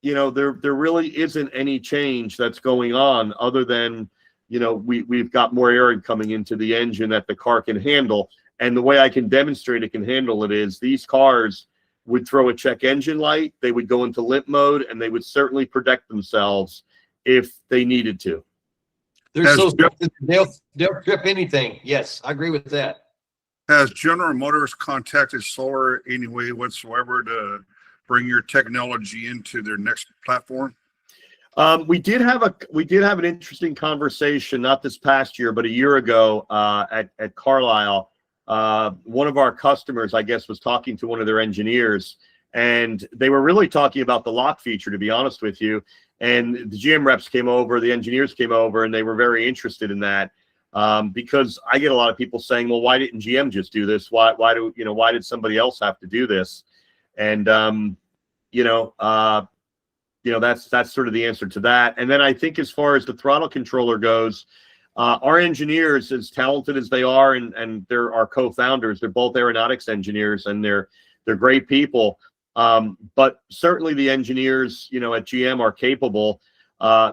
you know, there really isn't any change that's going on other than, you know, we've got more air coming into the engine that the car can handle. And the way I can demonstrate it can handle it is these cars would throw a check engine light, they would go into limp mode, and they would certainly protect themselves if they needed to. They'll trip anything. Yes, I agree with that. Has General Motors contacted Solar any way whatsoever to bring your technology into their next platform? We did have an interesting conversation, not this past year, but a year ago at Carlisle. One of our customers, I guess, was talking to one of their engineers, and they were really talking about the lock feature, to be honest with you. And the GM reps came over, the engineers came over, and they were very interested in that. Because I get a lot of people saying, well, why didn't GM just do this? Why did somebody else have to do this? And, that's sort of the answer to that. And then I think as far as the throttle controller goes, our engineers, as talented as they are, and they're our co-founders, they're both aeronautics engineers, and they're great people. But certainly the engineers, you know, at GM are capable.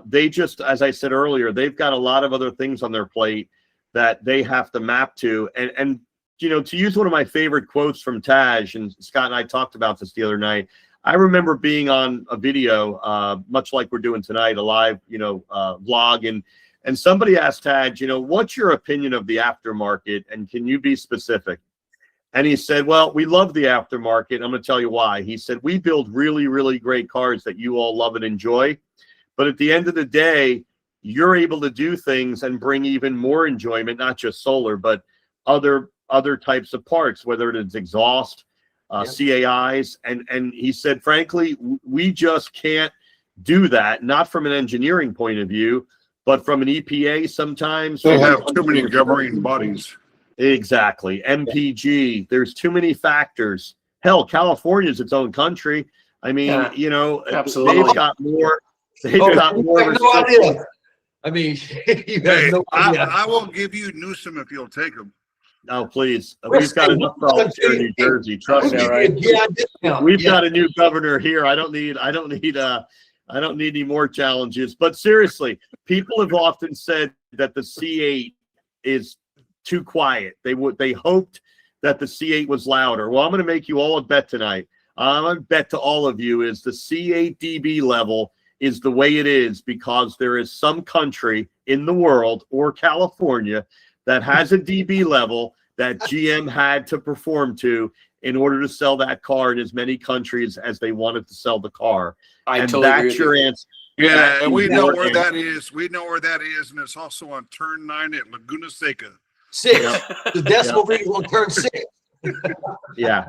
They just, as I said earlier, they've got a lot of other things on their plate that they have to map to. And you know, to use one of my favorite quotes from Taj, and Scott and I talked about this the other night, I remember being on a video, much like we're doing tonight, a live, vlog, and somebody asked Taj, you know, what's your opinion of the aftermarket, and can you be specific? And he said, well, we love the aftermarket. I'm going to tell you why. He said, we build really, really great cars that you all love and enjoy. But at the end of the day, you're able to do things and bring even more enjoyment, not just solar, but other types of parts, whether it's exhaust, CAIs. And he said, frankly, we just can't do that, not from an engineering point of view, but from an EPA sometimes. They have too many governing bodies. Exactly. MPG, there's too many factors. Hell, California is its own country. I mean, absolutely. They've got more. They've got more. No idea. I mean, you have no idea. I will give you Newsom if you'll take him. Oh, please. We've got enough problems here in New Jersey. Trust me, right? We've got a new governor here. I don't need any more challenges. But seriously, people have often said that the C8 is too quiet. They hoped that the C8 was louder. Well, I'm going to make you all a bet tonight. I'm going to bet to all of you is the C8 dB level is the way it is because there is some country in the world or California that has a dB level that GM had to perform to in order to sell that car in as many countries as they wanted to sell the car. And that's your answer. Yeah, and we know where that is. We know where that is, and it's also on turn 9 at Laguna Seca. 6. The decimal reading on turn 6. Yeah.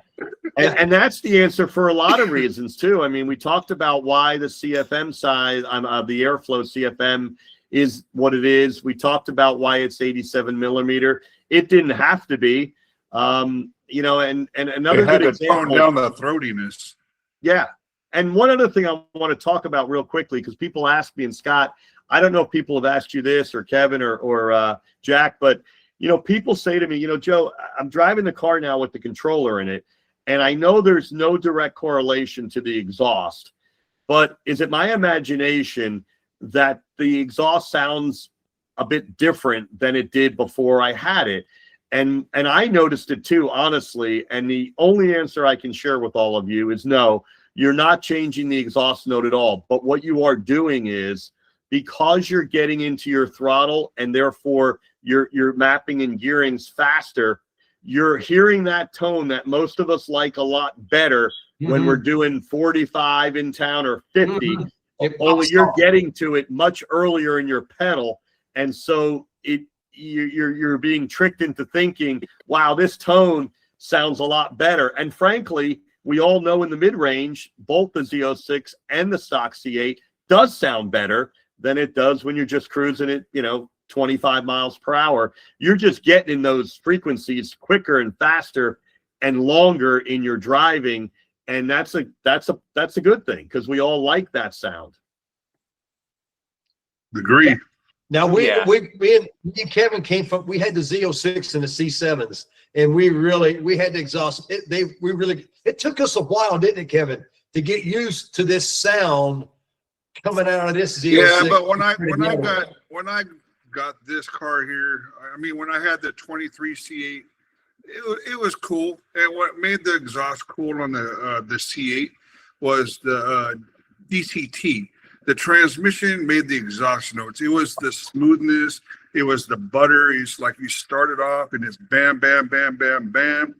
And that's the answer for a lot of reasons too. I mean, we talked about why the CFM side, the airflow CFM is what it is. We talked about why it's 87 millimeter. It didn't have to be, you know, and another It had good to tone example. down the throatiness. Yeah. And one other thing I want to talk about real quickly, because people ask me, and Scott, I don't know if people have asked you this, or Kevin, or Jack, but, you know, people say to me, you know, Joe, I'm driving the car now with the controller in it, and I know there's no direct correlation to the exhaust, but is it my imagination that the exhaust sounds a bit different than it did before I had it? And I noticed it too, honestly, and the only answer I can share with all of you is no, you're not changing the exhaust note at all. But what you are doing is, because you're getting into your throttle and therefore you're mapping and gearings faster, you're hearing that tone that most of us like a lot better when we're doing 45 in town or 50. Only you're getting to it much earlier in your pedal, and so you're being tricked into thinking, wow, this tone sounds a lot better. And frankly, we all know in the mid-range, both the Z06 and the stock C8 does sound better than it does when you're just cruising at, you know, 25 miles per hour. You're just getting in those frequencies quicker and faster and longer in your driving, and that's a good thing, because we all like that sound. Agree. Now me and Kevin came from, we had the Z06 and the C7s, and we had the exhaust. It took us a while, didn't it, Kevin, to get used to this sound coming out of this Z06. Yeah, but when I got this car here, I mean, when I had the 23 C8, it was cool. And what made the exhaust cool on the C8 was the DCT. The transmission made the exhaust notes. It was the smoothness. It was the butter. It's like you started off and it's bam, bam, bam, bam, bam.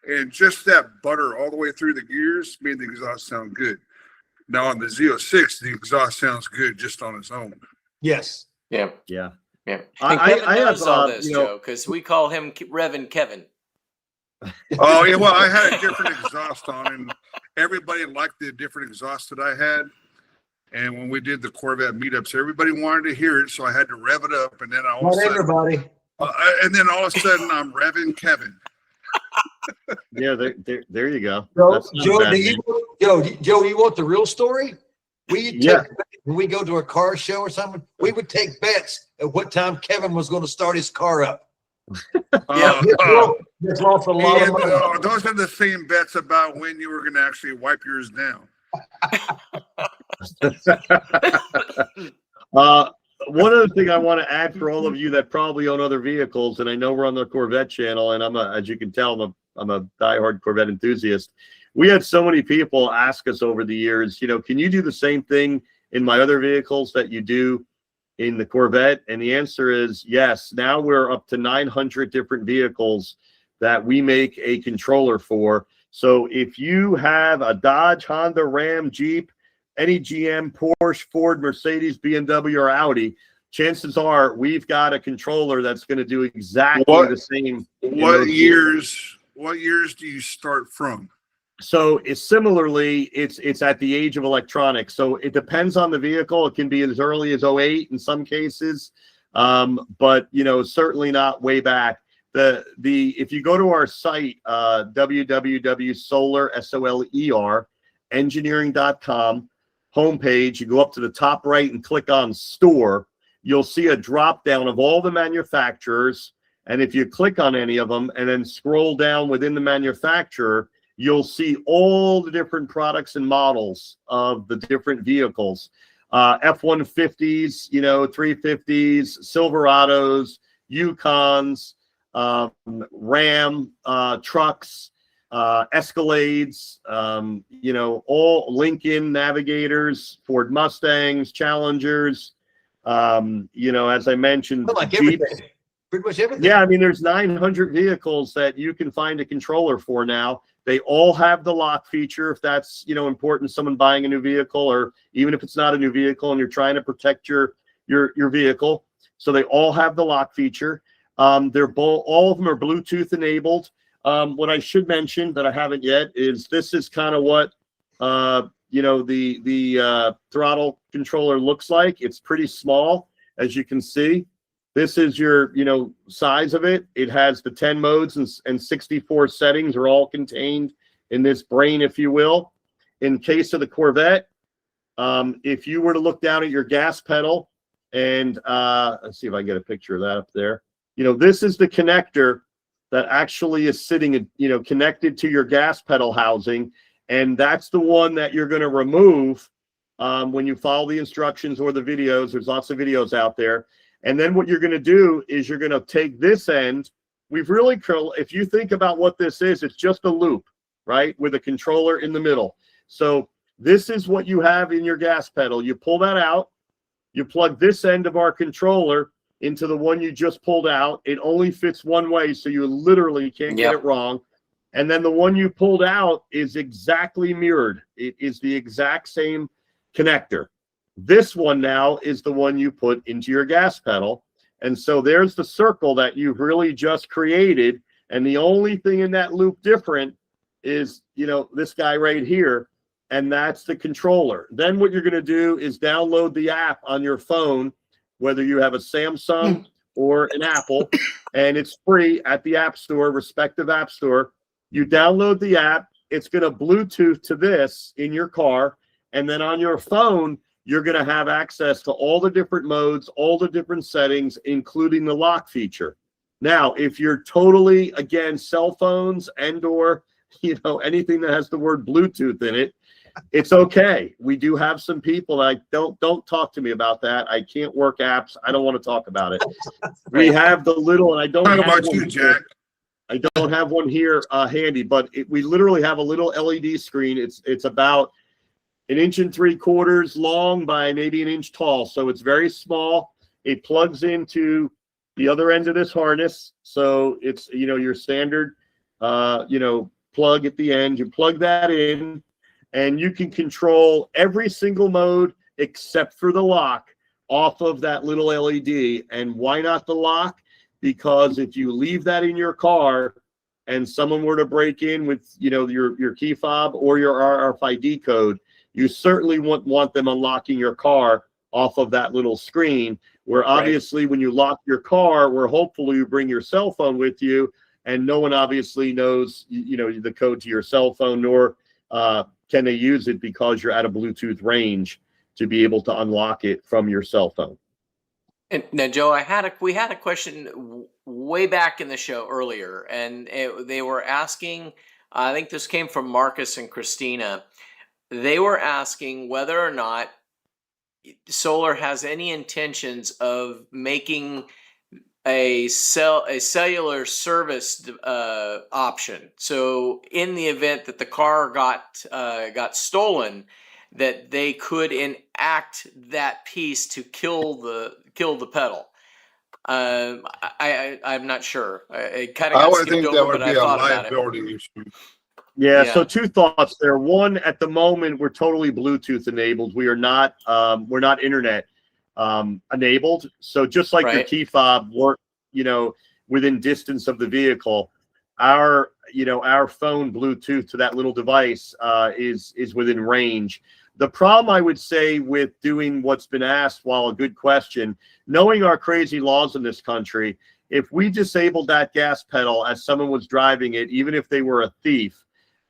And just that butter all the way through the gears made the exhaust sound good. Now on the Z06, the exhaust sounds good just on its own. Yes. Yeah. Yeah. Yeah. And Kevin knows all this, Joe, because we call him Reverend Kevin. Oh, yeah. Well, I had a different exhaust on, and everybody liked the different exhaust that I had. And when we did the Corvette meetups, everybody wanted to hear it, so I had to rev it up. And then all of a sudden, all of a sudden, I'm revving Kevin. Yeah, there you go. Joe, you want the real story? When we go to a car show or something, we would take bets at what time Kevin was going to start his car up. Those are the same bets about when you were going to actually wipe yours down. One other thing I want to add for all of you that probably own other vehicles, and I know we're on the Corvette channel, and as you can tell, I'm a diehard Corvette enthusiast. We had so many people ask us over the years, you know, can you do the same thing in my other vehicles that you do in the Corvette? And the answer is yes. Now we're up to 900 different vehicles that we make a controller for. So if you have a Dodge, Honda, Ram, Jeep, any GM, Porsche, Ford, Mercedes, BMW, or Audi, chances are we've got a controller that's going to do exactly the same. What years do you start from? So it's at the age of electronics. So it depends on the vehicle. It can be as early as 08 in some cases, but you know, certainly not way back. If you go to our site, www.soler engineering.com homepage, you go up to the top right and click on store. You'll see a drop down of all the manufacturers, and if you click on any of them and then scroll down within the manufacturer, you'll see all the different products and models of the different vehicles. F-150s, you know, 350s, Silverados, Yukons, Ram trucks, Escalades, you know, all Lincoln Navigators, Ford Mustangs, Challengers, you know, as I mentioned, Jeeps. Pretty much everything. Yeah, I mean, there's 900 vehicles that you can find a controller for now. They all have the lock feature, if that's, you know, important to someone buying a new vehicle, or even if it's not a new vehicle and you're trying to protect your vehicle. So they all have the lock feature. All of them are Bluetooth enabled. What I should mention that I haven't yet is this is kind of what the throttle controller looks like. It's pretty small, as you can see. This is your size of it. It has the 10 modes and 64 settings are all contained in this brain, if you will. In case of the Corvette, if you were to look down at your gas pedal and let's see if I can get a picture of that up there. This is the connector that actually is sitting, connected to your gas pedal housing. And that's the one that you're going to remove when you follow the instructions or the videos. There's lots of videos out there. And then what you're going to do is you're going to take this end. If you think about what this is, it's just a loop, right? With a controller in the middle. So this is what you have in your gas pedal. You pull that out. You plug this end of our controller into the one you just pulled out. It only fits one way, so you literally can't get it wrong. And then the one you pulled out is exactly mirrored. It is the exact same connector. This one now is the one you put into your gas pedal. And so there's the circle that you've really just created. And the only thing in that loop different is, this guy right here. And that's the controller. Then what you're going to do is download the app on your phone, whether you have a Samsung or an Apple, and it's free at the App Store, respective App Store. You download the app. It's going to Bluetooth to this in your car. And then on your phone, you're going to have access to all the different modes, all the different settings, including the lock feature. Now, if you're totally against cell phones and or, anything that has the word Bluetooth in it, it's okay. We do have some people that don't talk to me about that. I can't work apps. I don't want to talk about it. We have the little, and I don't Talk have about one you, Jack. I don't have one here handy, but we literally have a little LED screen. It's about 1.75 inches long by maybe 1 inch tall. So it's very small. It plugs into the other end of this harness. So it's, your standard, plug at the end. You plug that in and you can control every single mode except for the lock off of that little LED. And why not the lock? Because if you leave that in your car and someone were to break in with, your key fob or your RFID code, you certainly want them unlocking your car off of that little screen, where obviously when you lock your car, where hopefully you bring your cell phone with you and no one obviously knows, the code to your cell phone, nor can they use it because you're at a Bluetooth range to be able to unlock it from your cell phone. And now, Joe, we had a question way back in the show earlier, and they were asking, I think this came from Marcus and Christina. They were asking whether or not Solar has any intentions of making a cellular service option. So in the event that the car got stolen, that they could enact that piece to kill the pedal. I'm not sure. It kind of got skipped over, that would but be I a thought about it. liability issue. Yeah, so two thoughts there. One, at the moment, we're totally Bluetooth enabled. We are not, we're not internet enabled. So just like your key fob work, within distance of the vehicle, our phone Bluetooth to that little device is within range. The problem, I would say, with doing what's been asked, while a good question, knowing our crazy laws in this country, if we disabled that gas pedal as someone was driving it, even if they were a thief,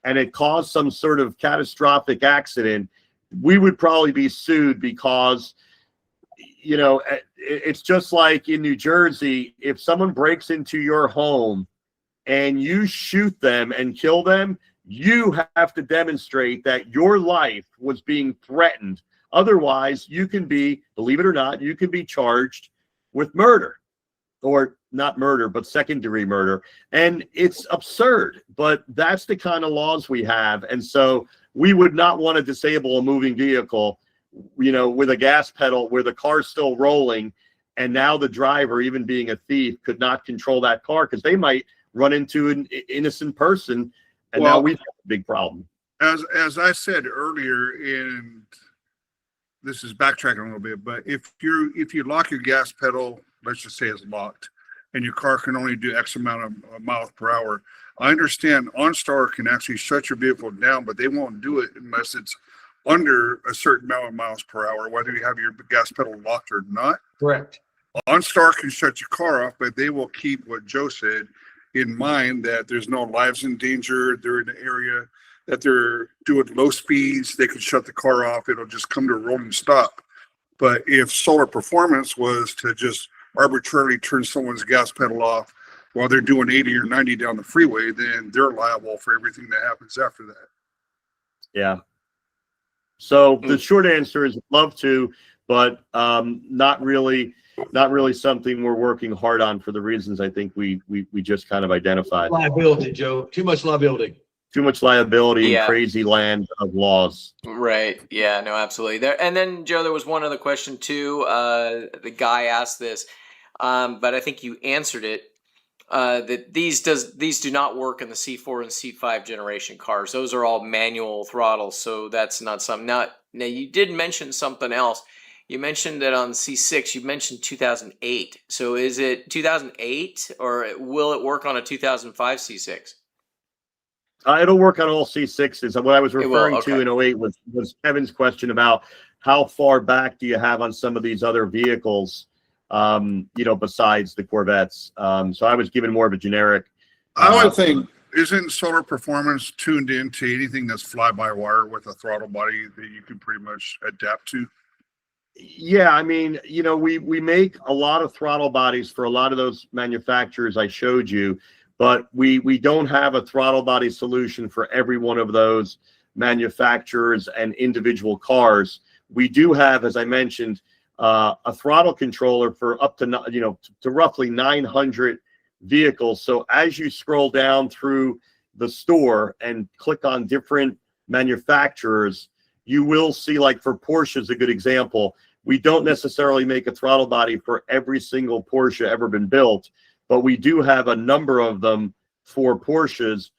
and it caused some sort of catastrophic accident, we would probably be sued because, it's just like in New Jersey, if someone breaks into your home and you shoot them and kill them, you have to demonstrate that your life was being threatened. Otherwise, you can be, believe it or not, you can be charged with murder, or not murder, but second-degree murder. And it's absurd, but that's the kind of laws we have. And so we would not want to disable a moving vehicle, with a gas pedal where the car's still rolling. And now the driver, even being a thief, could not control that car because they might run into an innocent person. And now we've got a big problem. As I said earlier, and this is backtracking a little bit, but if you lock your gas pedal, let's just say it's locked, and your car can only do X amount of miles per hour. I understand OnStar can actually shut your vehicle down, but they won't do it unless it's under a certain amount of miles per hour, whether you have your gas pedal locked or not. Correct. OnStar can shut your car off, but they will keep what Joe said in mind, that there's no lives in danger. They're in an area that they're doing low speeds. They can shut the car off. It'll just come to a rolling stop. But if Solar Performance was to just arbitrarily turn someone's gas pedal off while they're doing 80 or 90 down the freeway, then they're liable for everything that happens after that. Yeah. So the short answer is love to, but not really something we're working hard on for the reasons I think we just kind of identified. Liability, Joe. Too much liability. Too much liability Yeah. and crazy land of laws. Right. Yeah, no, absolutely. There, and then Joe, there was one other question too. The guy asked this, but I think you answered it. That these do not work in the C4 and C5 generation cars. Those are all manual throttles, so that's not something. Now you did mention something else. You mentioned that on C6, you mentioned 2008. So is it 2008 or will it work on a 2005 C6? It'll work on all C6s. What I was referring okay. to in 08 was Kevin's question about how far back do you have on some of these other vehicles, besides the Corvettes. So I was given more of a generic. I would think, isn't Solar Performance tuned into anything that's fly-by-wire with a throttle body that you can pretty much adapt to? Yeah, I mean, we make a lot of throttle bodies for a lot of those manufacturers I showed you, but we don't have a throttle body solution for every one of those manufacturers and individual cars. We do have, as I mentioned, a throttle controller for up to to roughly 900 vehicles. So as you scroll down through the store and click on different manufacturers, you will see, like for Porsche is a good example, we don't necessarily make a throttle body for every single Porsche ever been built, but we do have a number of them for Porsches.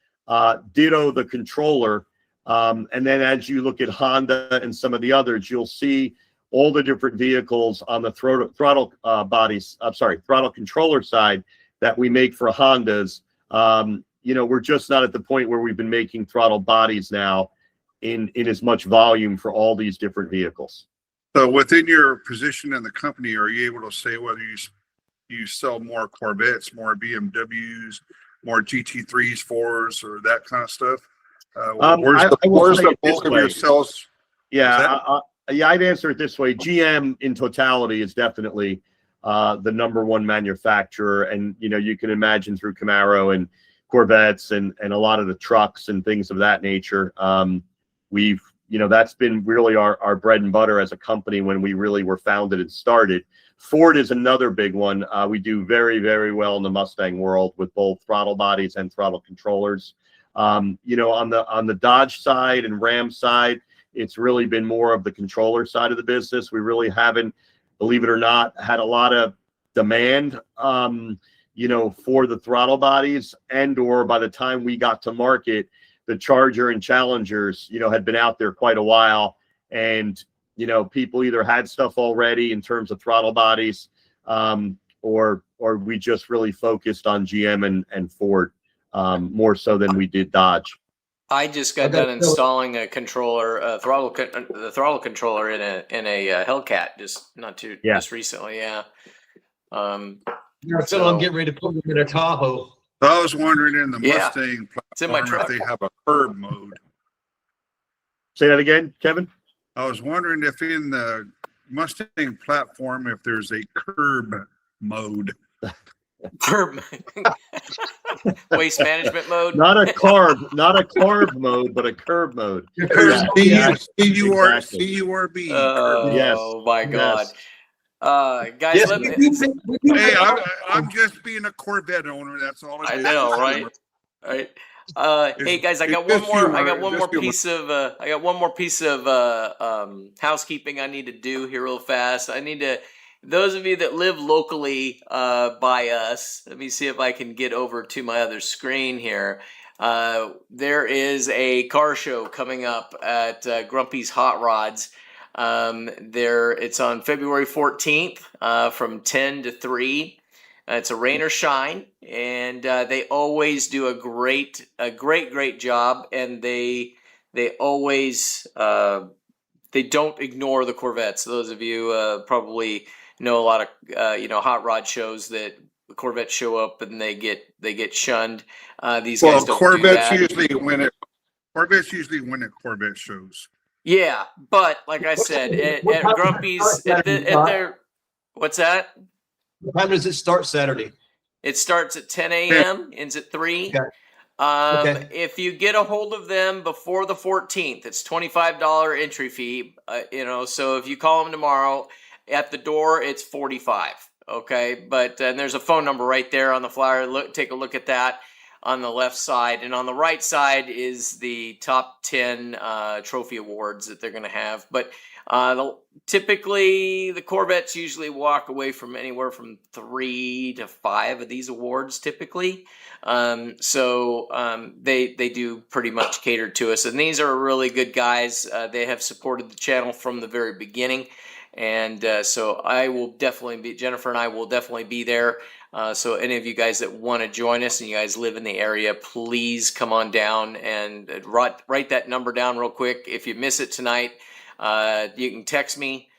Ditto the controller. And then as you look at Honda and some of the others, you'll see all the different vehicles on the throttle controller side that we make for Hondas. We're just not at the point where we've been making throttle bodies now in as much volume for all these different vehicles. So within your position in the company, are you able to say whether you sell more Corvettes, more BMWs, more GT3s, 4s, or that kind of stuff? Where's the bulk of your sales? Yeah, I'd answer it this way. GM in totality is definitely the number one manufacturer. And, you can imagine through Camaro and Corvettes and a lot of the trucks and things of that nature. That's been really our bread and butter as a company when we really were founded and started. Ford is another big one. We do very, very well in the Mustang world with both throttle bodies and throttle controllers. On the Dodge side and Ram side, it's really been more of the controller side of the business. We really haven't, believe it or not, had a lot of demand, for the throttle bodies, or by the time we got to market, the Charger and Challengers, had been out there quite a while, and people either had stuff already in terms of throttle bodies, or we just really focused on GM and Ford more so than we did Dodge. I just got done installing a controller, the throttle controller in a Hellcat just recently. Yeah. I'm getting ready to put them in a Tahoe. So I was wondering in the Mustang it's in my platform truck. if they have a curb mode. Say that again, Kevin? I was wondering if in the Mustang platform, if there's a curb mode. Curb waste management mode. Not a carb mode, but a curb mode. C-U-R-B. Oh my God. Guys, Yes, Hey, I'm just being a Corvette owner. That's all I know, right? Right. Hey guys, I got one more piece of housekeeping I need to do here real fast. Those of you that live locally by us, let me see if I can get over to my other screen here. There is a car show coming up at Grumpy's Hot Rods. It's on February 14th from 10 to 3. It's a rain or shine, and they always do a great job, and they always they don't ignore the Corvettes. Those of you probably know a lot of hot rod shows that the Corvettes show up and they get shunned. These guys don't Corvettes do that. usually win it. Corvettes usually win at Corvette shows. Yeah, but like I said, at Grumpy's, at their, what's that? What time does it start Saturday? It starts at 10 a.m., ends at 3. Okay. Okay. If you get a hold of them before the 14th, it's $25 entry fee. So if you call them tomorrow, at the door, it's $45. Okay, but and there's a phone number right there on the flyer. Take a look at that on the left side, and on the right side is the top 10 trophy awards that they're going to have. But typically, the Corvettes usually walk away from anywhere from 3 to 5 of these awards typically. So they do pretty much cater to us, and these are really good guys. They have supported the channel from the very beginning. And so I will definitely be, Jennifer and I will definitely be there. So any of you guys that want to join us and you guys live in the area, please come on down and write that number down real quick. If you miss it tonight, you can text me.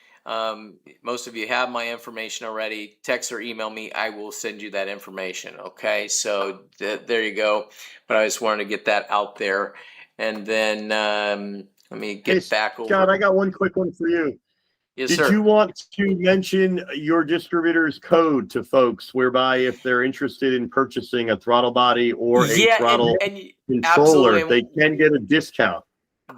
Most of you have my information already. Text or email me. I will send you that information. Okay, so there you go. But I just wanted to get that out there. And then let me get back over. Scott, I got one quick one for you. Yes, Did sir. you want to mention your distributor's code to folks, whereby if they're interested in purchasing a throttle body or a throttle controller, they can get a discount?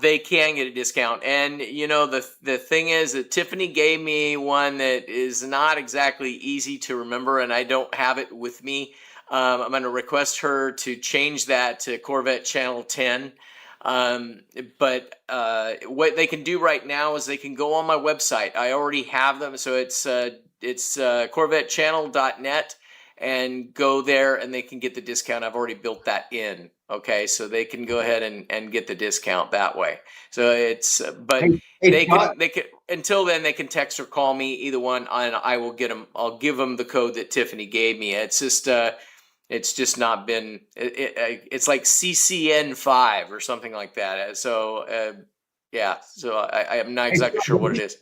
They can get a discount. And, the thing is that Tiffany gave me one that is not exactly easy to remember, and I don't have it with me. I'm going to request her to change that to Corvette Channel 10. But what they can do right now is they can go on my website. I already have them, so it's CorvetteChannel.net, and go there and they can get the discount. I've already built that in. Okay, so they can go ahead and get the discount that way. So it's they can until then they can text or call me, either one, and I will get them. I'll give them the code that Tiffany gave me. It's just not been. It's like CCN5 or something like that. So yeah. So I am not exactly sure what it is.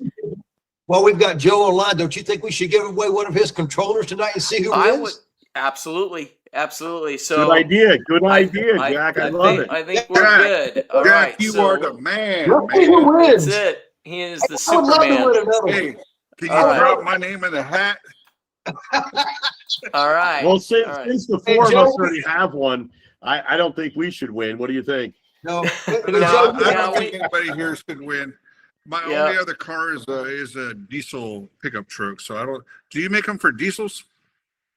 Well, we've got Joe online. Don't you think we should give away one of his controllers tonight and see who wins? I would absolutely. So Good idea, Jack. I love it. I think we're good. All right, you are the man. Who wins? That's it. He is the I would love to Superman. win another. Hey, can you drop my name in the hat? All right. Well, since the four of Joe, us already have one, I don't think we should win. What do you think? No, I don't think anybody here should win. My only other car is a diesel pickup truck. So I don't. Do you make them for diesels?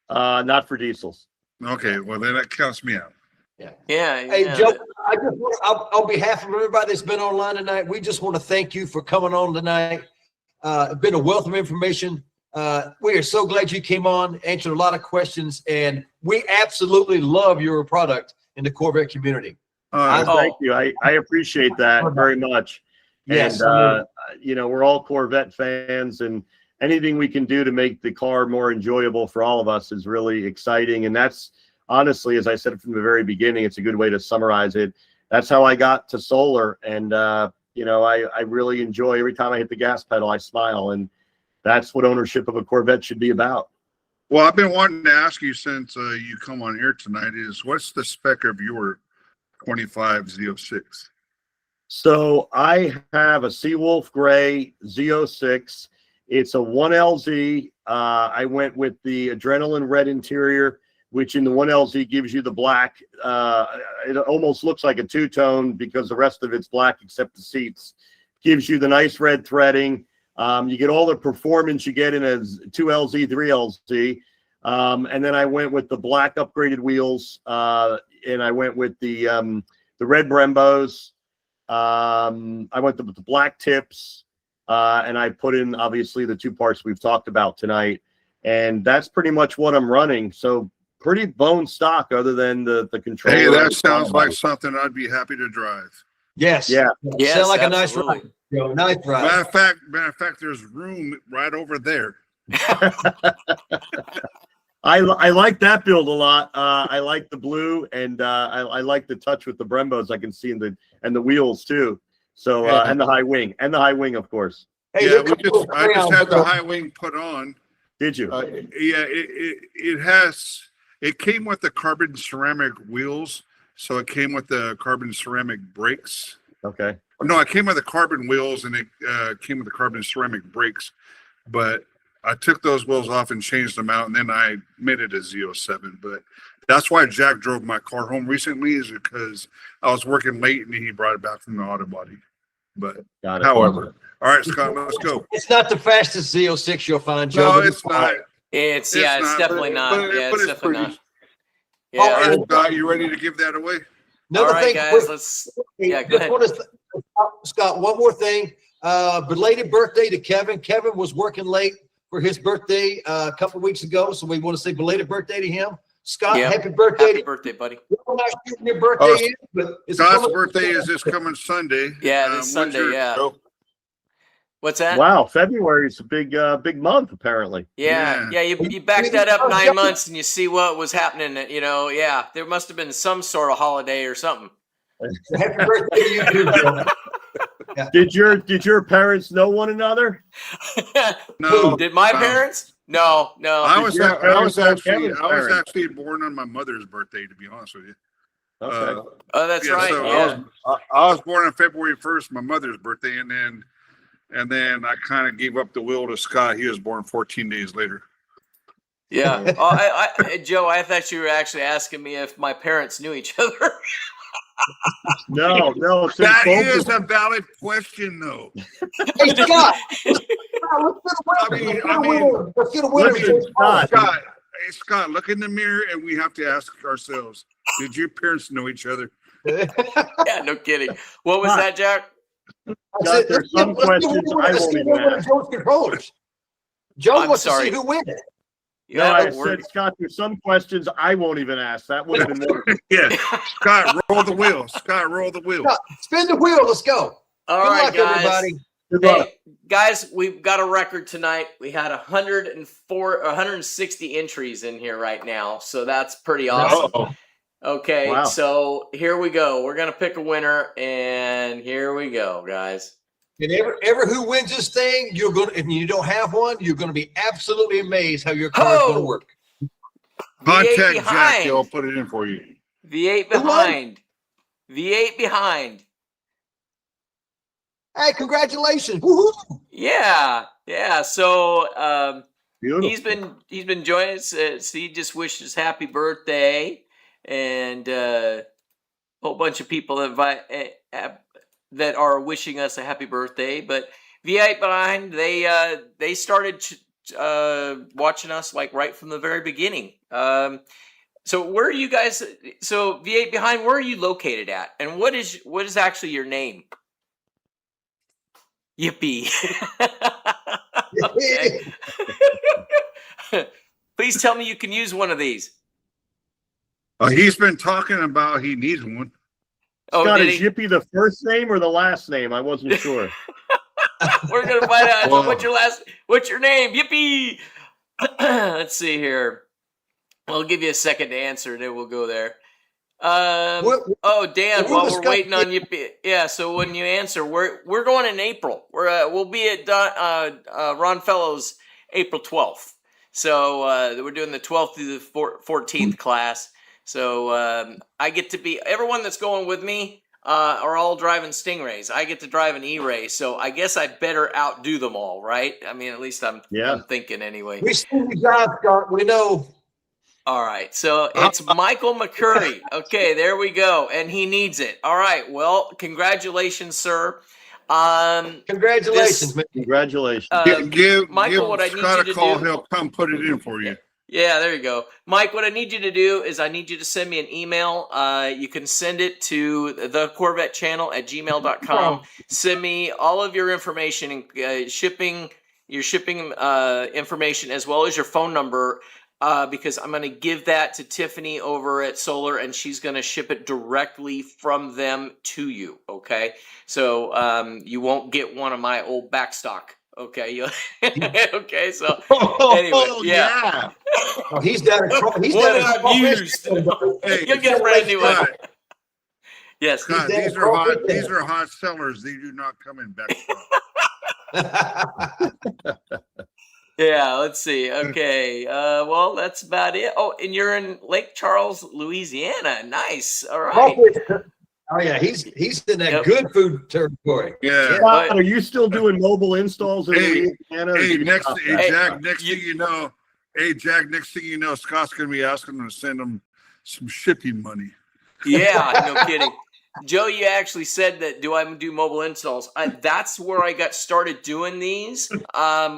Not for diesels. Okay, well then that counts me out. Yeah. Hey, Joe, I just want, on behalf of everybody that's been online tonight, we just want to thank you for coming on tonight. It's been a wealth of information. We are so glad you came on, answered a lot of questions, and we absolutely love your product in the Corvette community. Thank you. I appreciate that very much. Yes. And, we're all Corvette fans, and anything we can do to make the car more enjoyable for all of us is really exciting. And that's honestly, as I said from the very beginning, it's a good way to summarize it. That's how I got to solar. And, I really enjoy every time I hit the gas pedal, I smile. And that's what ownership of a Corvette should be about. Well, I've been wanting to ask you since you come on here tonight is what's the spec of your 25 Z06? So I have a Seawolf Gray Z06. It's a 1LZ. I went with the Adrenaline Red interior, which in the 1LZ gives you the black. It almost looks like a two-tone because the rest of it's black except the seats. Gives you the nice red threading. You get all the performance you get in a 2LZ, 3LZ. And then I went with the black upgraded wheels, and I went with the red Brembos. I went with the black tips. And I put in, obviously, the two parts we've talked about tonight. And that's pretty much what I'm running. So pretty bone stock other than the controller. Hey, that sounds like something I'd be happy to drive. Yes. Yeah. Yes, sound like absolutely. A nice ride. Nice ride. Matter of fact, there's room right over there. I like that build a lot. I like the blue, and I like the touch with the Brembos I can see in the wheels too. So and the high wing, of course. Hey, Yeah, look, I just had the high wing put on. Did you? Yeah, it came with the carbon ceramic wheels, so it came with the carbon ceramic brakes. Okay. No, it came with the carbon wheels, and it came with the carbon ceramic brakes. But I took those wheels off and changed them out, and then I made it a Z07. But that's why Jack drove my car home recently, is because I was working late and he brought it back from the auto body. But Got it. however, all right, Scott, let's go. It's not the fastest Z06 you'll find, Joe. No, but it's not. It's not, definitely not. but Yeah, it's it's definitely pretty. not. All Yeah. right, Scott, you ready to give that away? Another All right, thing, guys. quick, Yeah, go ahead. Scott, one more thing. Belated birthday to Kevin. Kevin was working late for his birthday a couple of weeks ago, so we want to say belated birthday to him. Scott, Yep. happy birthday. Happy birthday, buddy. I'm not sure when your birthday is, but it's Scott's coming. birthday is this coming Sunday. Yeah, this when's Sunday, yours, yeah. Joe? What's that? Wow, February is a big month apparently. Yeah. You back that up 9 months and you see what was happening. Yeah, there must have been some sort of holiday or something. Happy birthday to you too, Joe. Yeah. Did your parents know one another? No. Did my parents? No. I was your parents know actually Kevin's parents? born on my mother's birthday, to be honest with you. Okay. Oh, that's Yeah, right. so Yeah. I was born on February 1st, my mother's birthday, and then I kind of gave up the will to Scott. He was born 14 days later. Yeah. Oh, Joe, I thought you were actually asking me if my parents knew each other. No. That is a valid question, though. Hey, Scott. I Let's mean, get a winner. listen, Scott. Hey, Scott, look in the mirror, and we have to ask ourselves: did your parents know each other? Yeah, no kidding. What was that, Jack? Scott, there's some questions I won't even ask. Joe's controllers. Joe I'm wants sorry. to see who wins. No, Yeah, I don't worry. said, Scott, there's some questions I won't even ask. That would have been more. Yeah, Scott, roll the wheel. Scott, roll the wheel. Scott, spin the wheel. Let's go. All Good right, luck, guys. everybody. Good luck. Hey, guys, we've got a record tonight. We had 160 entries in here right now, so that's pretty awesome. Uh-oh. Okay, Wow. so here we go. We're gonna pick a winner, and here we go, guys. And ever who wins this thing, you're gonna. If you don't have one, you're gonna be absolutely amazed how your car is gonna work. Contact V8 Jack. behind. He'll put it in for you. V8 behind. V8 behind. Hey, congratulations! Woohoo! Yeah. So Beautiful. he's been joining us. So he just wished us happy birthday, and a whole bunch of people that are wishing us a happy birthday. But V8 behind, they started watching us like right from the very beginning. So where are you guys? So V8 behind, where are you located at? And what is actually your name? Yippee. Please tell me you can use one of these. He's been talking about he needs one. Oh, Scott, did is he? Yippee the first name or the last name? I wasn't sure. We're gonna find out. Whoa. What's your name? Yippee. Let's see here. I'll give you a second to answer, and then we'll go there. Dan, we're while we're discussing- waiting on you, yeah. So when you answer, we're going in April. We'll be at Ron Fellows April 12th. So we're doing the 12th through the 14th class. So I get to be everyone that's going with me are all driving Stingrays. I get to drive an E-Ray, so I guess I better outdo them all, right? I mean, at least I'm thinking anyway. We see you guys, Scott. We know. All right, so it's Michael McCurry. Okay, there we go, and he needs it. All right, well, congratulations, sir. Congratulations, man. Congratulations. Give Michael, what I need Scott you a to call. do- He'll come put it in for you. Yeah, there you go. Mike, what I need you to do is I need you to send me an email. You can send it to thecorvettechannel@gmail.com. Send me all of your information, your shipping information, as well as your phone number, because I'm going to give that to Tiffany over at Solar, and she's going to ship it directly from them to you, okay? So you won't get one of my old backstock Okay, you okay? So Oh, anyway, yeah. Oh, he's down. He's What down. I've used. Hey, You'll get a brand new one. Scott, Yes. Scott, He's these down are hot. Corvette. These are hot sellers. They do not come in back stock. Yeah, let's see. Okay. Well, that's about it. Oh, and you're in Lake Charles, Louisiana. Nice. All right. Oh yeah, he's in that Yep. good food territory. Yeah. Scott, are you still doing mobile installs in Hey, Louisiana? or Hey, did you next, stop hey, that? Jack. Next thing you know, next thing you know, Scott's gonna be asking them to send him some shipping money. Yeah, no kidding. Joe, you actually said that. Do I do mobile installs? That's where I got started doing these.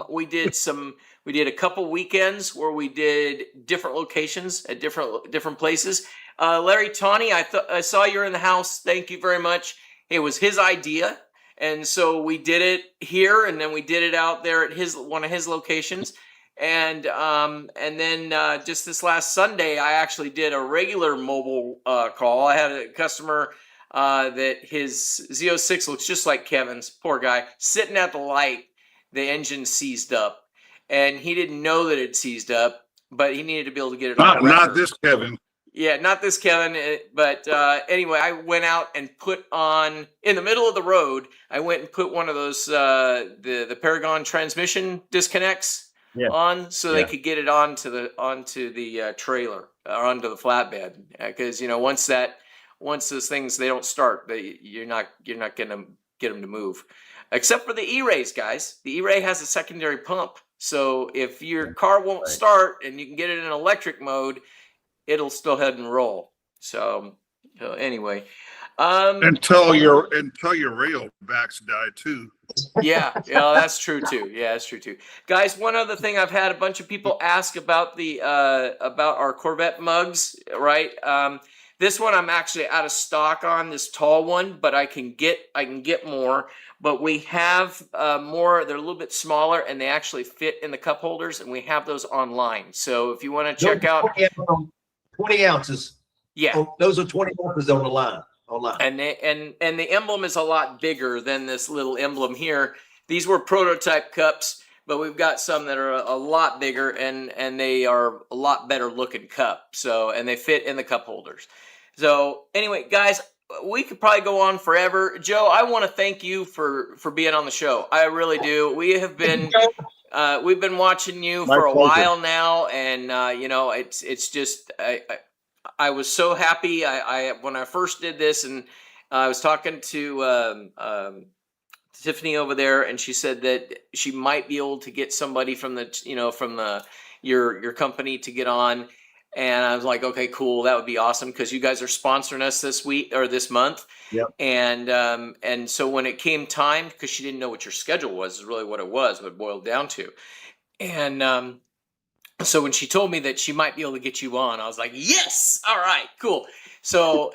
We did a couple weekends where we did different locations at different places. Larry Tawney, I saw you're in the house. Thank you very much. It was his idea, and so we did it here, and then we did it out there at one of his locations. And then just this last Sunday, I actually did a regular mobile call. I had a customer that his Z06 looks just like Kevin's. Poor guy, sitting at the light, the engine seized up, and he didn't know that it seized up, but he needed to be able to get it on record. Not this Kevin. Yeah, not this Kevin, but anyway, I went out and put on, in the middle of the road, I went and put one of those, the Paragon transmission disconnects on, so they could get it onto the trailer, or onto the flatbed. Because, once those things, they don't start, you're not going to get them to move. Except for the E-Rays, guys. The E-Ray has a secondary pump. So if your car won't start and you can get it in electric mode, it'll still head and roll. So anyway, Until your rail backs die too. yeah, that's true too. Yeah, that's true too. Guys, one other thing, I've had a bunch of people ask about about our Corvette mugs, right? This one I'm actually out of stock on, this tall one, but I can get more. But we have more. They're a little bit smaller, and they actually fit in the cup holders, and we have those online. So if you want to check out 20 ounces. Yeah. Those are 20 ounces on the line. Online. And the emblem is a lot bigger than this little emblem here. These were prototype cups, but we've got some that are a lot bigger, and they are a lot better looking cup. So, and they fit in the cup holders. So anyway, guys, we could probably go on forever. Joe, I want to thank you for being on the show. I really do. We have been we've been watching you for a while now, and it's just I was so happy. I when I first did this, and I was talking to Tiffany over there, and she said that she might be able to get somebody from your company to get on. And I was like, okay, cool, that would be awesome, because you guys are sponsoring us this week or this month. Yep. And so when it came time, because she didn't know what your schedule was, is really what it boiled down to. And so when she told me that she might be able to get you on, I was like, yes, all right, cool. So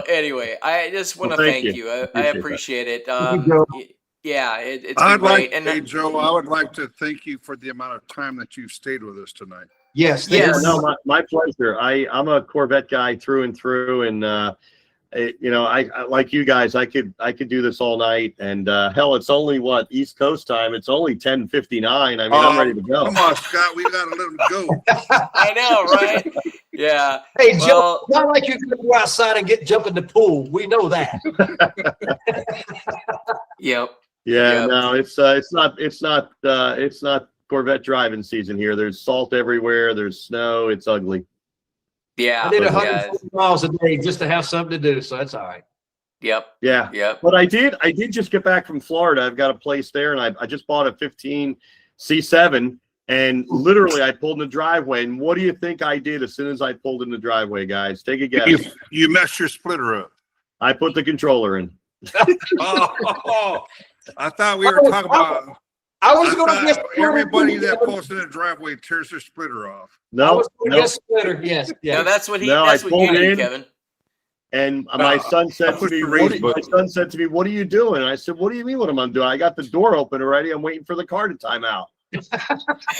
anyway, I just want to thank you. I appreciate it. Yeah, it's been great. Hey, Joe, I would like to thank you for the amount of time that you've stayed with us tonight. Yes. No, my pleasure. I'm a Corvette guy through and through, and I like you guys. I could do this all night, and hell, it's only East Coast time. It's only 10:59. I mean, I'm ready to go. Come on, Scott, we gotta let him go. I know, right? Yeah. Hey, Joe, not like you're gonna go outside and jump in the pool. We know that. Yep. Yeah. No, it's not Corvette driving season here. There's salt everywhere. There's snow. It's ugly. Yeah. I did 140 miles a day just to have something to do, so that's all right. Yep. Yeah. Yep. But I did just get back from Florida. I've got a place there, and I just bought a 15 C7, and literally I pulled in the driveway. And what do you think I did as soon as I pulled in the driveway, guys? Take a guess. You messed your splitter up. I put the controller in. I thought we were talking about. I was going to get everybody that pulls in the driveway tears their splitter off. No, splitter. Yes. No, that's what I pulled you did, in, Kevin. And my son said to me, "What are you doing?" And I said, "What do you mean? What am I doing? I got the door open already. I'm waiting for the car to time out. I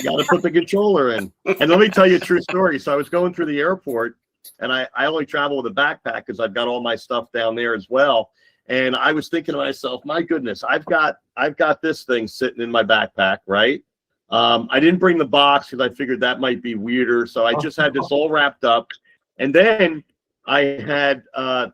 got to put the controller in." And let me tell you a true story. So I was going through the airport, and I only travel with a backpack because I've got all my stuff down there as well. And I was thinking to myself, my goodness, I've got this thing sitting in my backpack, right? I didn't bring the box because I figured that might be weirder. So I just had this all wrapped up. And then I had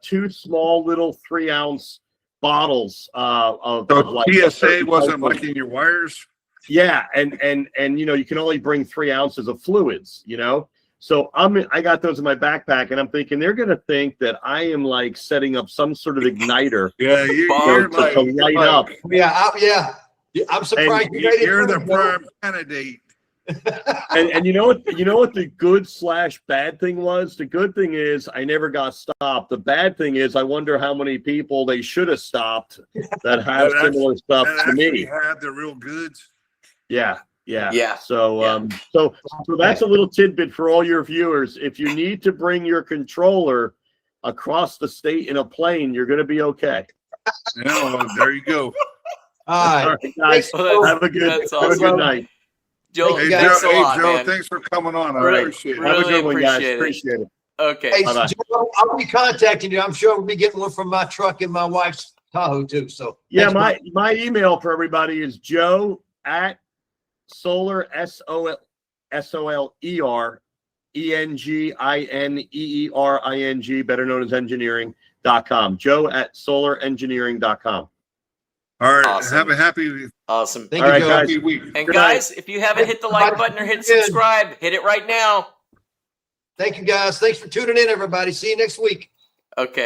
2 small little 3-ounce bottles of like PSA wasn't liking your wires. Yeah, and you know, you can only bring 3 ounces of fluids, you know. So I got those in my backpack, and I'm thinking they're gonna think that I am like setting up some sort of igniter. Yeah, you're to light up. Yeah, I'm surprised you're the prime candidate. And you know what the good/bad thing was? The good thing is I never got stopped. The bad thing is I wonder how many people they should have stopped that have similar stuff to me. Had the real goods. Yeah. So So that's a little tidbit for all your viewers. If you need to bring your controller across the state in a plane, you're going to be okay. Yeah, well, there you go. All right, guys. Well, have a good night. Joe, Hey, thanks Joe, a lot, Joe, man. thanks for coming on. I Really, appreciate it. Have a really good one, guys. appreciate it. Appreciate it. Okay. Hey, Bye-bye. Joe, I'll be contacting you. I'm sure we'll be getting one from my truck and my wife's Tahoe too. So Yeah, thanks, my email for everybody is joe@solar SOLERENGINEERING, better known as engineering.com. joe@solarengineering.com. All right. Awesome. Have a happy Thank All right, you, Joe. guys. happy week. And Good guys, if you haven't hit the like button or hit subscribe, hit it right now. Thank you, guys. Thanks for tuning in, everybody. See you next week. Okay.